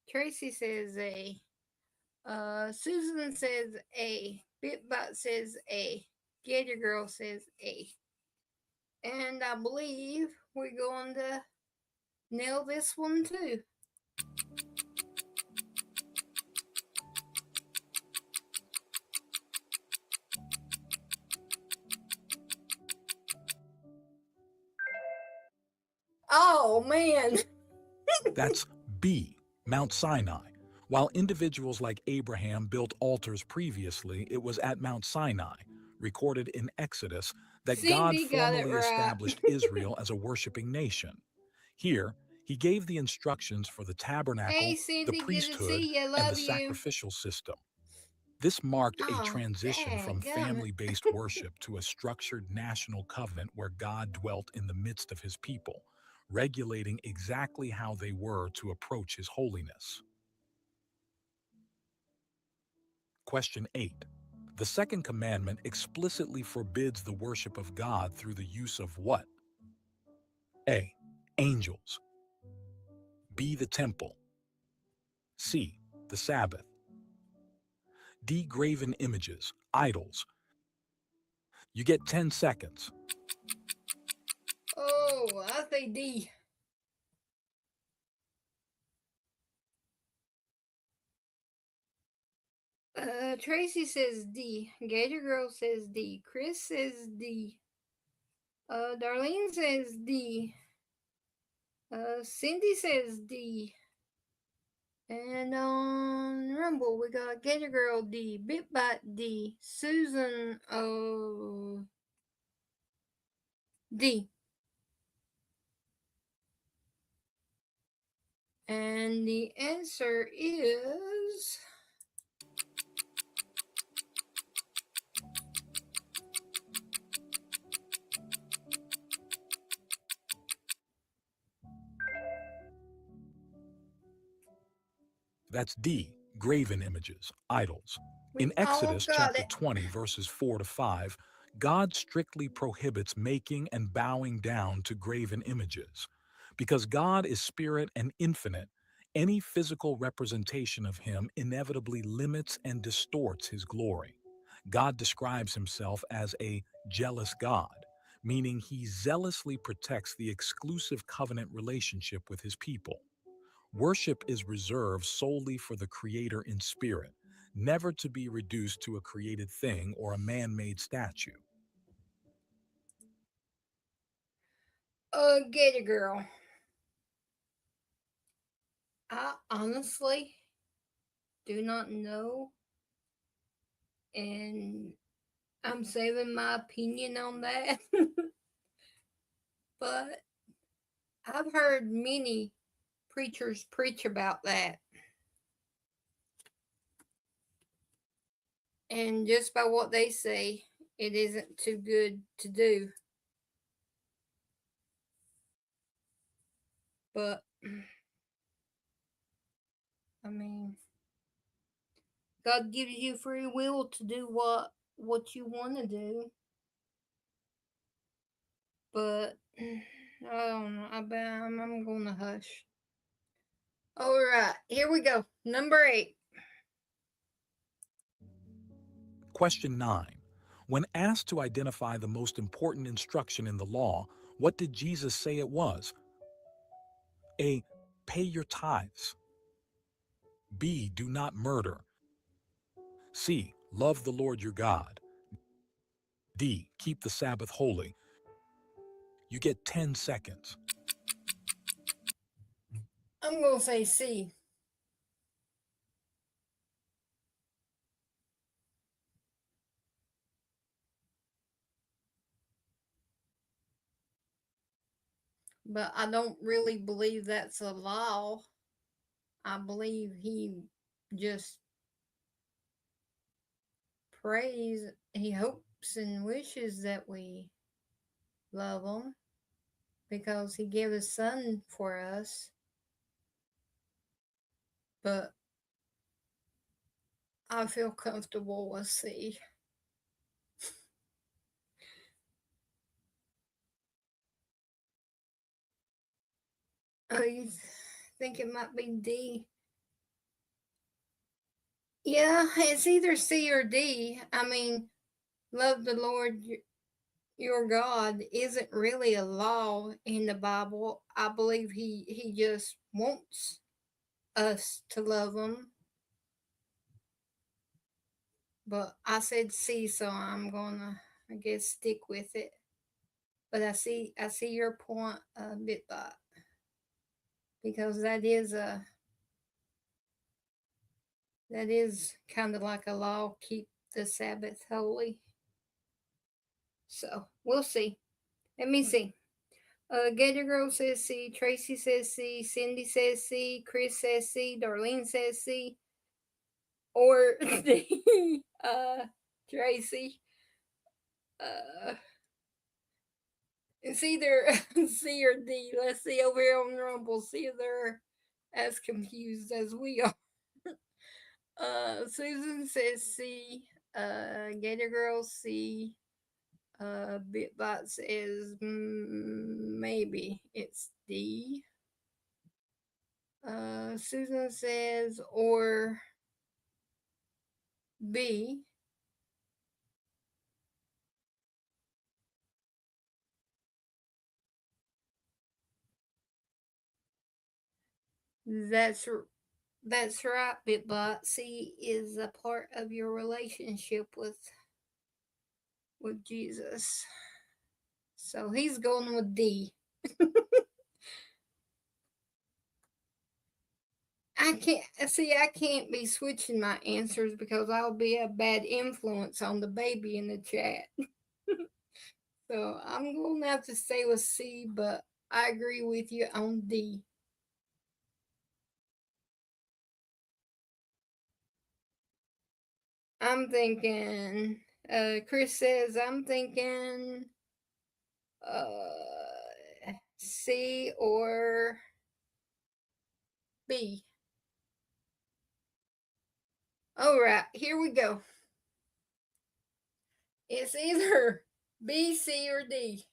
Tracy says A. Susan says A. Bitbot says A. Gator Girl says A. And I believe we're going to nail this one too. Oh, man. That's B. Mount Sinai. While individuals like Abraham built altars previously, it was at Mount Sinai, recorded in Exodus, that God Cindy got it formally right. established Israel as a worshiping nation. Here, he gave the instructions for the tabernacle, Hey, Cindy, the good to priesthood, see you. and Love the you. sacrificial system. This marked a Oh, transition from dadgummit. family-based worship to a structured national covenant where God dwelt in the midst of his people, regulating exactly how they were to approach his holiness. Question 8. The second commandment explicitly forbids the worship of God through the use of what? A. Angels. B. The temple. C. The Sabbath. D. Graven images, idols. You get 10 seconds. Oh, I say D. Tracy says D. Gator Girl says D. Chris says D. Darlene says D. Cindy says D. And on Rumble, we got Gator Girl D. Bitbot D. Susan D. And the answer is That's D. Graven images, idols. we In all Exodus got chapter it. 20, verses 4 to 5, God strictly prohibits making and bowing down to graven images. Because God is spirit and infinite, any physical representation of him inevitably limits and distorts his glory. God describes himself as a jealous God, meaning he zealously protects the exclusive covenant relationship with his people. Worship is reserved solely for the Creator in spirit, never to be reduced to a created thing or a man-made statue. Gator Girl. I honestly do not know. And I'm saving my opinion on that. But I've heard many preachers preach about that. And just by what they say, it isn't too good to do. But I mean, God gives you free will to do what you want to do. But I don't know. I'm gonna hush. All right, here we go. Number 8. Question 9. When asked to identify the most important instruction in the law, what did Jesus say it was? A. Pay your tithes. B. Do not murder. C. Love the Lord your God. D. Keep the Sabbath holy. You get 10 seconds. I'm gonna say C. But I don't really believe that's a law. I believe he just prays, he hopes and wishes that we love him because he gave his son for us. But I feel comfortable with C. Oh, you think it might be D? Yeah, it's either C or D. I mean, love the Lord your God isn't really a law in the Bible. I believe he just wants us to love him. But I said C, so I'm gonna, I guess, stick with it. But I see your point, Bitbot, because that is kind of like a law, keep the Sabbath holy. So we'll see. Let me see. Gator Girl says C. Tracy says C. Cindy says C. Chris says C. Darlene says C. Or D. Tracy. It's either C or D. Let's see over here on Rumble. See if they're as confused as we are. Susan says C. Gator Girl C. Bitbot says maybe it's D. Susan says or B. That's right, Bitbot. C is a part of your relationship with Jesus. So he's going with D. I can't be switching my answers because I'll be a bad influence on the baby in the chat. So I'm going to have to stay with C, but I agree with you on D. I'm thinking, Chris says, I'm thinking C or B. All right, here we go. It's either B, C, or D.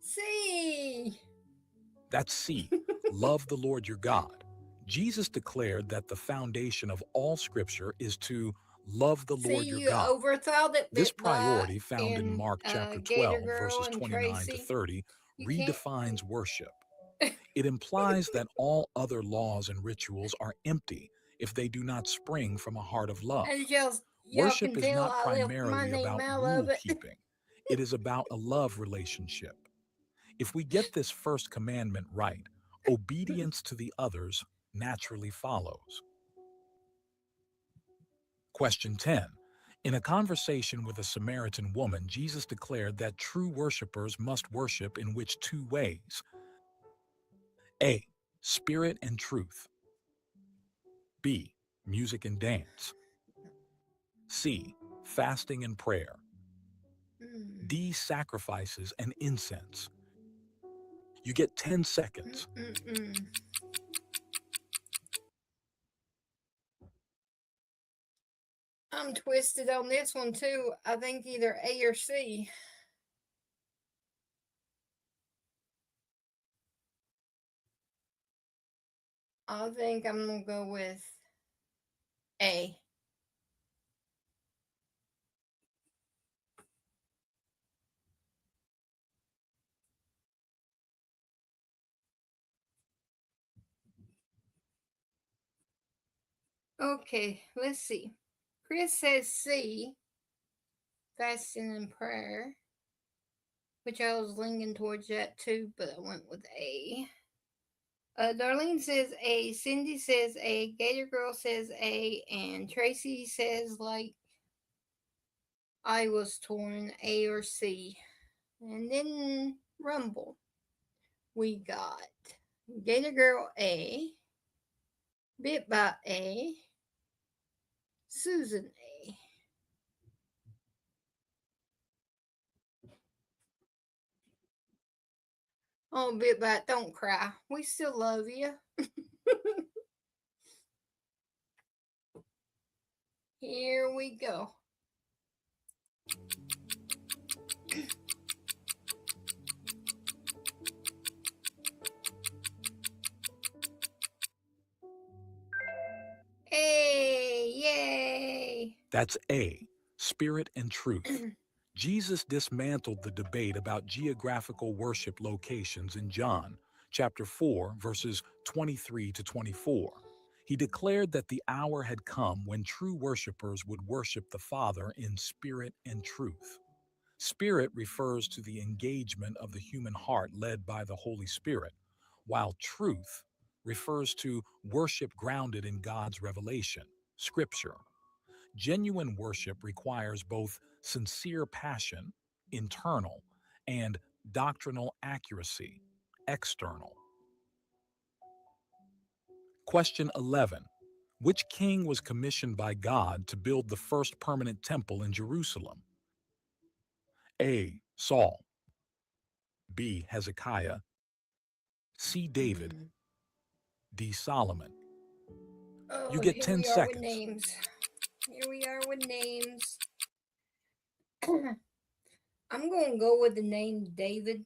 C. That's C. Love the Lord your God. Jesus declared that the foundation of all Scripture is to love the Lord your God. Overthought it. This priority, found in Mark chapter 12, verses 29 to 30, redefines worship. It implies that all other laws and rituals are empty if they do not spring from a heart of love. Worship is not primarily about rule keeping. It is about a love relationship. If we get this first commandment right, obedience to the others naturally follows. Question 10. In a conversation with a Samaritan woman, Jesus declared that true worshipers must worship in which two ways? A. Spirit and truth. B. Music and dance. C. Fasting and prayer. D. Sacrifices and incense. You get 10 seconds. I'm twisted on this one too. I think either A or C. I think I'm gonna go with A. Okay, let's see. Chris says C, fasting and prayer, which I was leaning towards that too, but I went with A. Darlene says A, Cindy says A, Gator Girl says A, and Tracy says, like I was torn, A or C. And then Rumble. We got Gator Girl A, Bit by A, Susan A. Oh, Bit by, don't cry. We still love you. Here we go. Hey, yay! That's A. Spirit and truth. Jesus dismantled the debate about geographical worship locations in John chapter 4, verses 23 to 24. He declared that the hour had come when true worshipers would worship the Father in spirit and truth. Spirit refers to the engagement of the human heart led by the Holy Spirit, while truth refers to worship grounded in God's revelation, Scripture. Genuine worship requires both sincere passion, internal, and doctrinal accuracy, external. Question 11. Which king was commissioned by God to build the first permanent temple in Jerusalem? A. Saul. B. Hezekiah. C. David. D. Solomon. Oh, You get here 10 we are seconds. with names. Here we are with names. I'm going to go with the name David,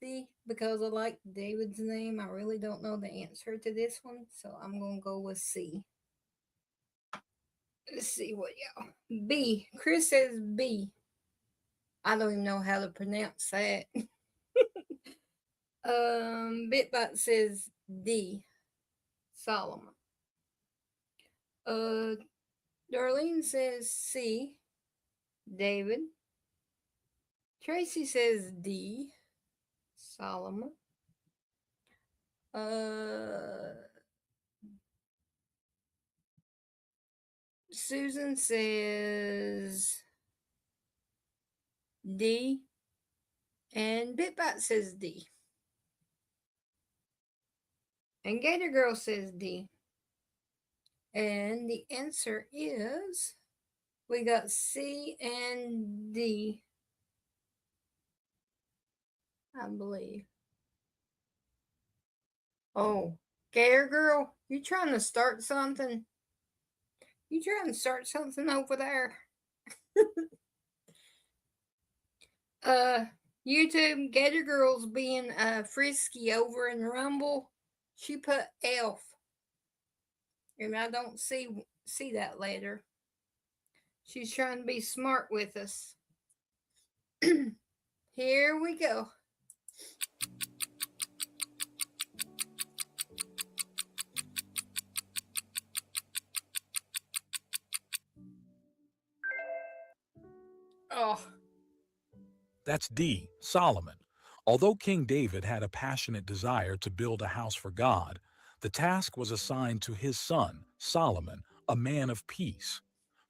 see, because I like David's name. I really don't know the answer to this one, so I'm going to go with C. Let's see what y'all. B. Chris says B. I don't even know how to pronounce that. Bitbot says D. Solomon. Darlene says C. David. Tracy says D. Solomon. Susan says D. And Bitbot says D. And Gator Girl says D. And the answer is we got C and D, I believe. Oh, Gator Girl, you trying to start something? You trying to start something over there? YouTube, Gator Girl's being frisky over in Rumble. She put Elf. And I don't see that later. She's trying to be smart with us. Here we go. Oh. That's D. Solomon. Although King David had a passionate desire to build a house for God, the task was assigned to his son, Solomon, a man of peace.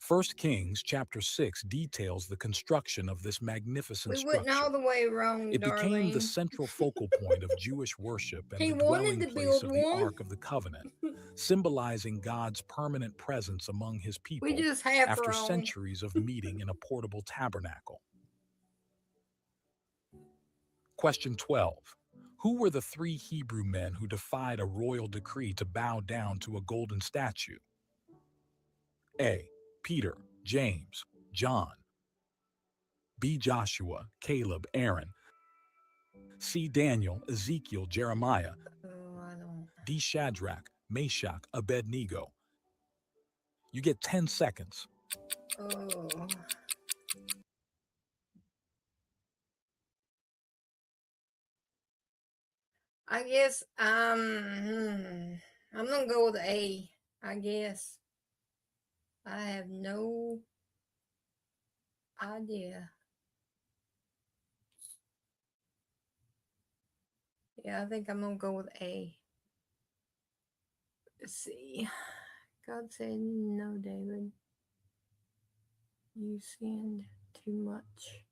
1 Kings chapter 6 details the construction of this magnificent We went all structure. the way wrong, It became the Darlene. central focal point of Jewish worship and He the wanted dwelling to place build of the one. Ark of the Covenant, symbolizing God's permanent presence among his We people just half after wrong. centuries of meeting in a portable tabernacle. Question 12. Who were the 3 Hebrew men who defied a royal decree to bow down to a golden statue? A. Peter, James, John. B. Joshua, Caleb, Aaron. C. Daniel, Ezekiel, Jeremiah. Oh, I don't. D. Shadrach, Meshach, Abednego. You get 10 seconds. Oh. I guess I'm gonna go with A. I guess. I have no idea. Yeah, I think I'm gonna go with A. Let's see. God said, "No, David. You sinned too much."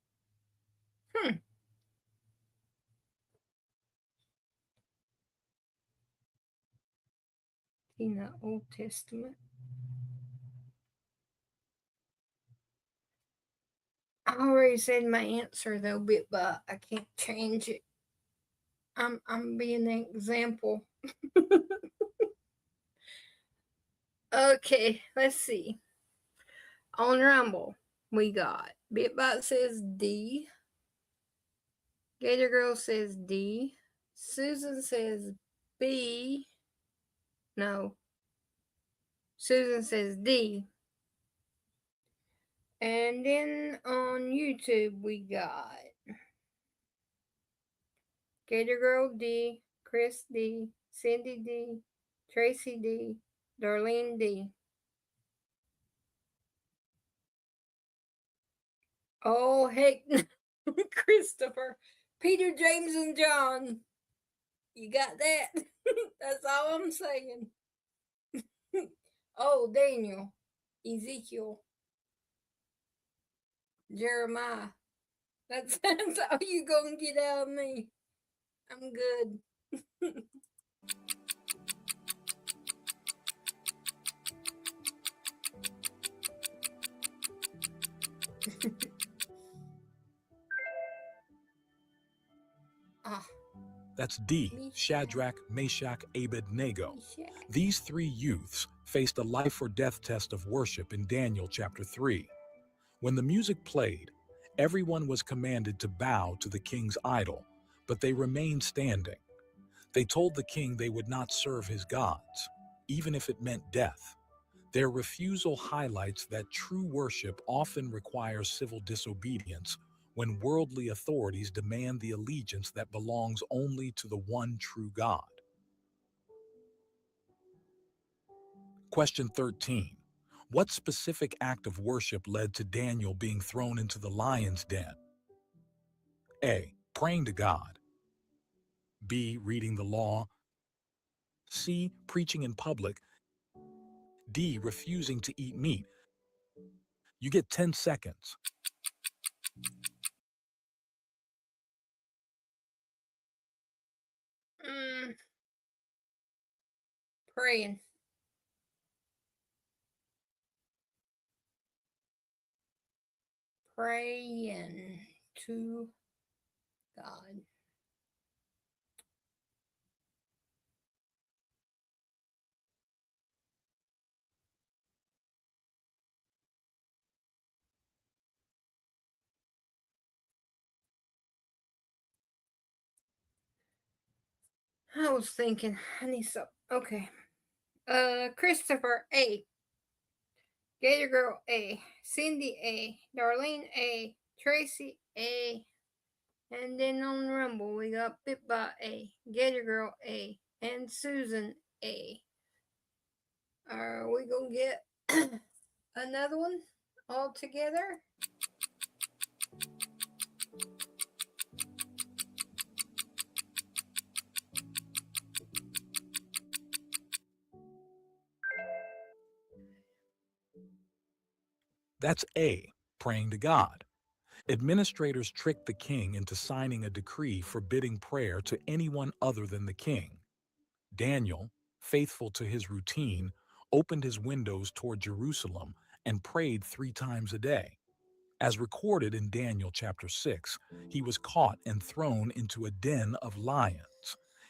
In the Old Testament. I already said my answer though, but I can't change it. I'm being an example. Okay, let's see. On Rumble, we got Bitbot says D. Gator Girl says D. Susan says B. No. Susan says D. And then on YouTube, we got Gator Girl D, Chris D, Cindy D, Tracy D, Darlene D. Oh, heck, Christopher, Peter, James, and John. You got that? That's all I'm saying. Oh, Daniel, Ezekiel, Jeremiah. That's all you gonna get out of me. I'm good. That's D. Shadrach, Meshach, Abednego. These 3 youths faced a life or death test of worship in Daniel chapter 3. When the music played, everyone was commanded to bow to the king's idol, but they remained standing. They told the king they would not serve his gods, even if it meant death. Their refusal highlights that true worship often requires civil disobedience when worldly authorities demand the allegiance that belongs only to the one true God. Question 13. What specific act of worship led to Daniel being thrown into the lion's den? A. Praying to God. B. Reading the law. C. Preaching in public. D. Refusing to eat meat. You get 10 seconds. Praying. Praying to God. I was thinking, I need some. Okay. Christopher A. Gator Girl A. Cindy A. Darlene A. Tracy A. And then on Rumble, we got Bitbot A. Gator Girl A. And Susan A. Are we gonna get another one all together? That's A, praying to God. Administrators tricked the king into signing a decree forbidding prayer to anyone other than the king. Daniel, faithful to his routine, opened his windows toward Jerusalem and prayed 3 times a day. As recorded in Daniel chapter 6, he was caught and thrown into a den of lions.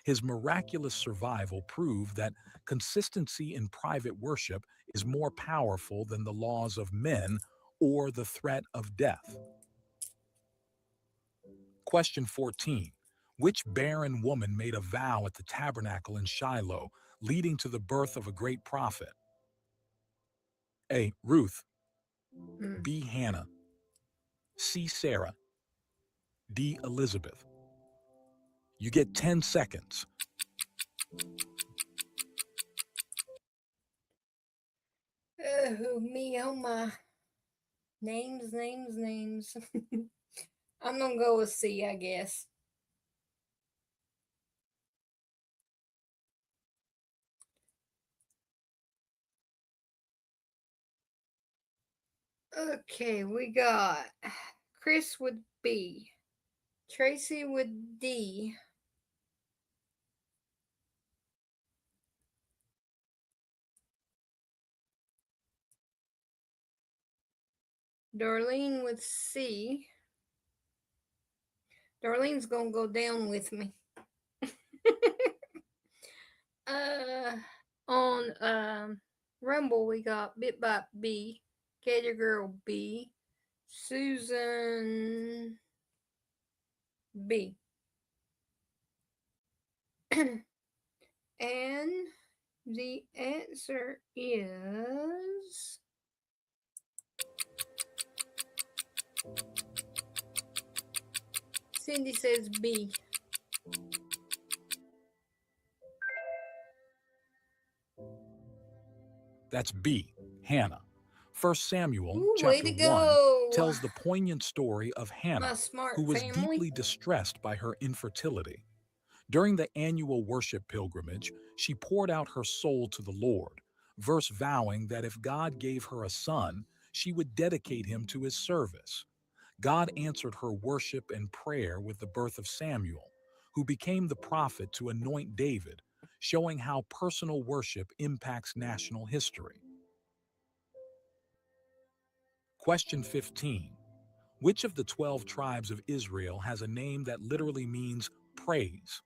His miraculous survival proved that consistency in private worship is more powerful than the laws of men or the threat of death. Question 14. Which barren woman made a vow at the tabernacle in Shiloh, leading to the birth of a great prophet? A. Ruth. B. Hannah. C. Sarah. D. Elizabeth. You get 10 seconds. Oh, me, oh my. Names. I'm gonna go with C, I guess. Okay, we got Chris with B, Tracy with D, Darlene with C. Darlene's gonna go down with me. On Rumble we got Bit Bop B, Gator Girl B, Susan B. And the answer is Cindy says B. That's B, Hannah. 1 Samuel Ooh, chapter way to 1 go. tells the poignant story of My Hannah, smart who was family. deeply distressed by her infertility. During the annual worship pilgrimage, she poured out her soul to the Lord, verse vowing that if God gave her a son, she would dedicate him to his service. God answered her worship and prayer with the birth of Samuel, who became the prophet to anoint David, showing how personal worship impacts national history. Question 15. Which of the 12 tribes of Israel has a name that literally means praise?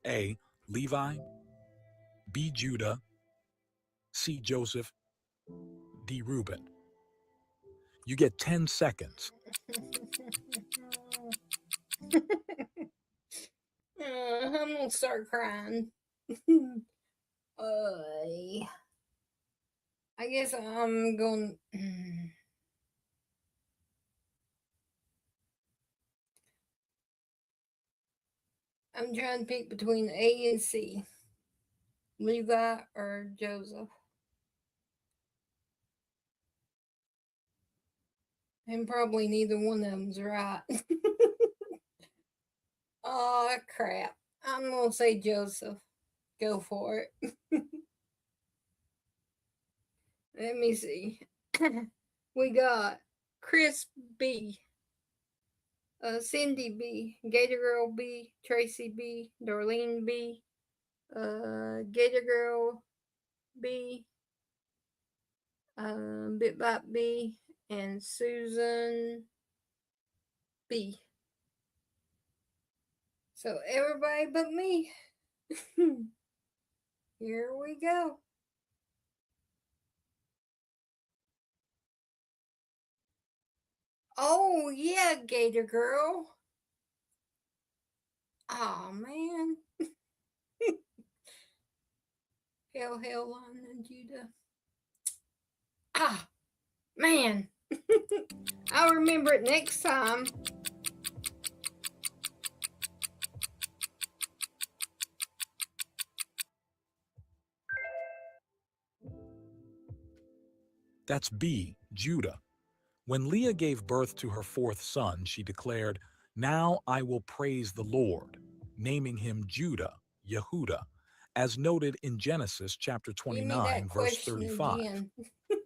A. Levi. B. Judah. C. Joseph. D. Reuben. You get 10 seconds. I'm gonna start crying. I guess I'm going. I'm trying to pick between A and C. Levi or Joseph. And probably neither one of them's right. Oh, crap. I'm going to say Joseph. Go for it. Let me see. We got Chris B, Cindy B, Gator Girl B, Tracy B, Darlene B, Gator Girl B, Bit Bop B, and Susan B. So everybody but me. Here we go. Oh, yeah, Gator Girl. Oh, man. Hail, Lion Judah. Ah, man. I'll remember it next time. That's B, Judah. When Leah gave birth to her 4th son, she declared, "Now I will praise the Lord," naming him Judah, Yehudah, as noted in Genesis chapter 29, verse 35.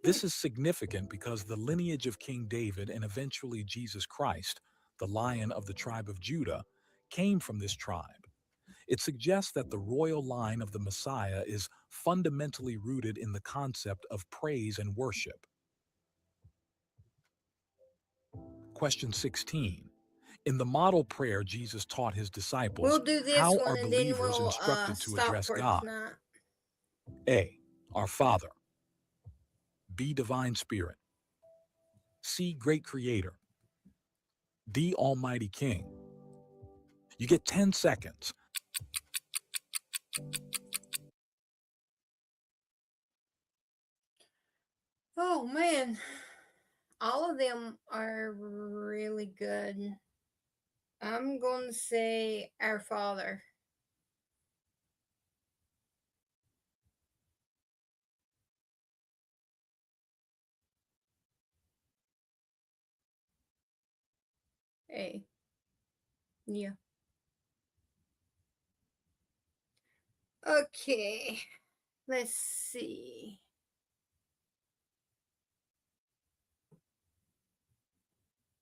This is significant because the lineage of King David and eventually Jesus Christ, the Lion of the tribe of Judah, came from this tribe. It suggests that the royal line of the Messiah is fundamentally rooted in the concept of praise and worship. Question 16. In the model prayer Jesus taught his disciples, We'll do this how one are and then believers we'll instructed to stop address for God? tonight. A. Our Father. B. Divine Spirit. C. Great Creator. D. Almighty King. You get 10 seconds. Oh man, all of them are really good. I'm going to say Our Father. A. Yeah. Okay. Let's see.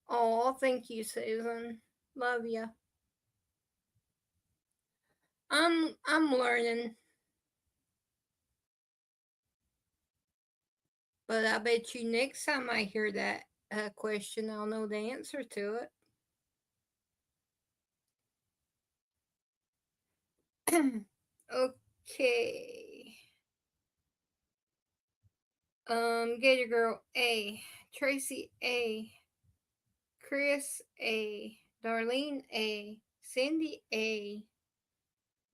Oh, thank you, Susan. Love ya. I'm learning, but I bet you next time I hear that question, I'll know the answer to it. Okay. Gator Girl A, Tracy A, Chris A, Darlene A, Cindy A,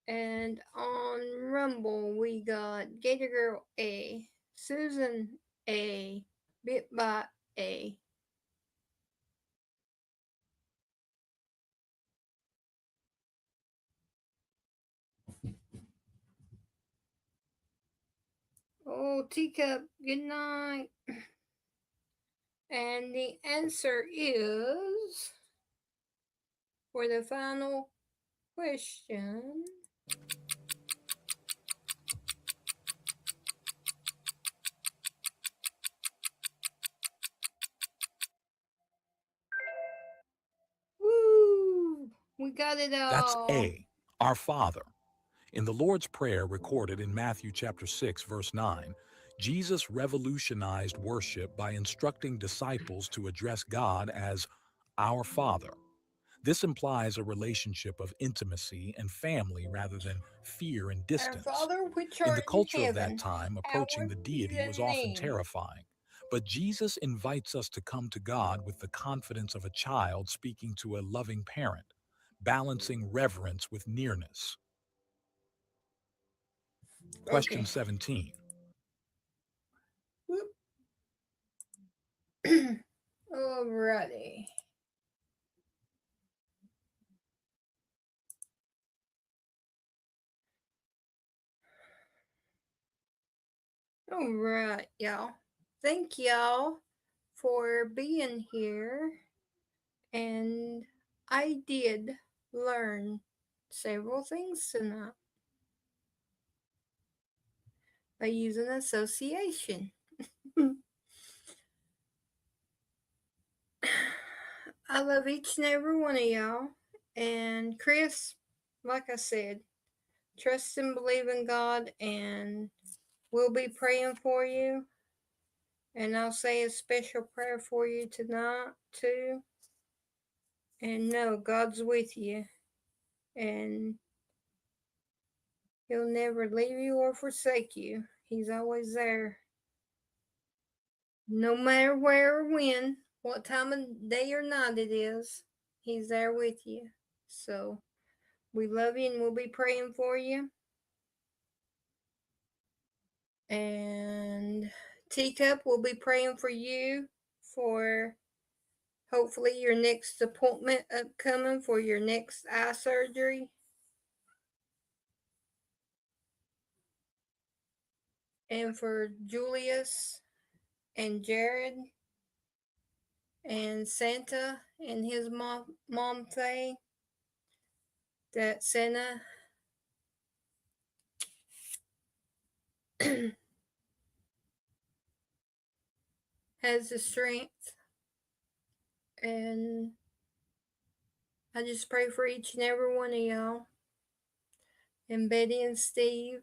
and on Rumble we got Gator Girl A, Susan A, Bitbot A. Oh, Teacup, good night. And the answer is, for the final question, woo, we got it all. That's A. Our Father. In the Lord's Prayer recorded in Matthew chapter 6, verse 9, Jesus revolutionized worship by instructing disciples to address God as our Father. This implies a relationship of intimacy and family rather than fear and Our distance. Father which In art the in culture of heaven, that time, approaching the hallowed be deity thy was often name. terrifying. But Jesus invites us to come to God with the confidence of a child speaking to a loving parent, balancing reverence with nearness. Question Okay. 17. Alrighty. All right, y'all. Thank y'all for being here. And I did learn several things tonight by using association. I love each and every one of y'all. And Chris, like I said, trust and believe in God, and we'll be praying for you. And I'll say a special prayer for you tonight, too. And know God's with you. And He'll never leave you or forsake you. He's always there. No matter where or when, what time of day or night it is, He's there with you. So we love you and we'll be praying for you. And Teacup will be praying for you for hopefully your next appointment upcoming for your next eye surgery. And for Julius and Jared and Santa and his mom Faye, that Santa has the strength. And I just pray for each and every one of y'all. And Betty and Steve.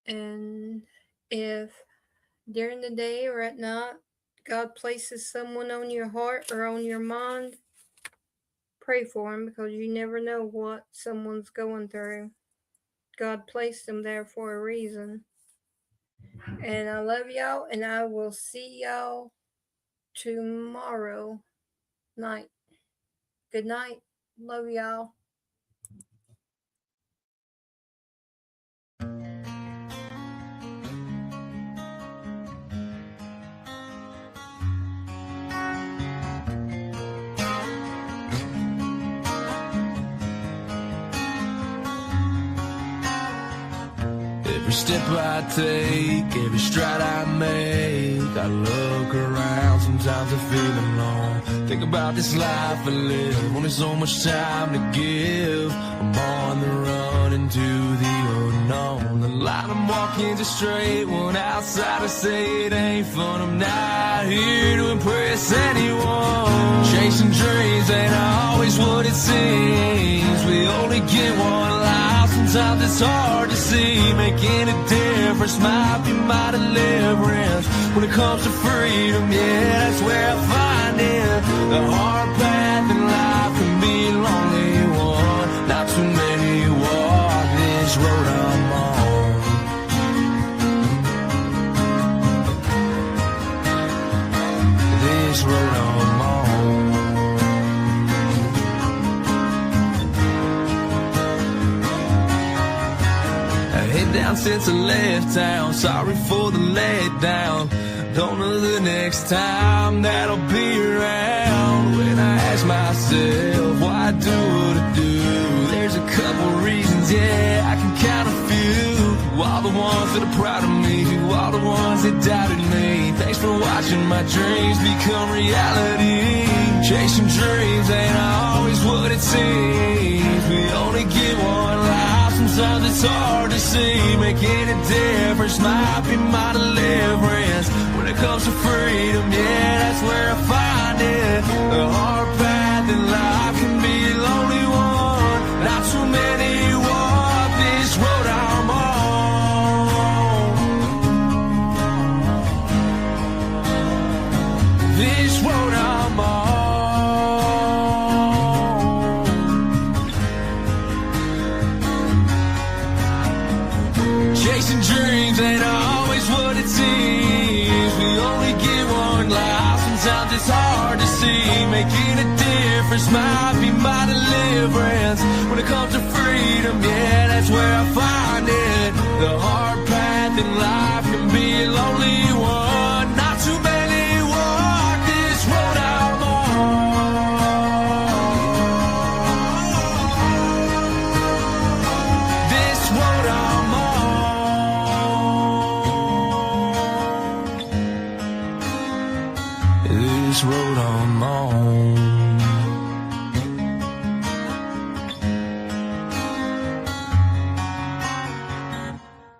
And if during the day or at night, God places someone on your heart or on your mind, pray for them, because you never know what someone's going through. God placed them there for a reason. And I love y'all, and I will see y'all tomorrow night. Good night. Love y'all. Every step I take, every stride I make, I look around, sometimes I feel alone. Think about this life I live, only so much time to give. I'm on the run into the unknown. The line I'm walking's a straight one, outsiders say it ain't fun. I'm not here to impress anyone. Chasing dreams ain't always what it seems. We only get one life, sometimes it's hard to see. Making a difference might be my deliverance. When it comes to freedom, yeah, that's where I find it. The hard path in life can be a lonely one. Not too many walk this road I'm on. This road I'm on. Head down since I left town, sorry for the letdown. Don't know the next time that I'll be around. When I ask myself why I do what I do, there's a couple reasons, yeah, I can count a few. To all the ones that are proud of me, to all the ones that doubted me, thanks for watching my dreams become reality. Chasing dreams ain't always what it seems. We only get one life, sometimes it's hard to see. Making a difference might be my deliverance. When it comes to freedom, yeah, that's where I find it. The hard path in life can be a lonely one. Not too many walk this road I'm on. This road I'm on. Chasing dreams ain't always what it seems. We only get one life, sometimes it's hard to see. Making a difference might be my deliverance. When it comes to freedom, yeah, that's where I find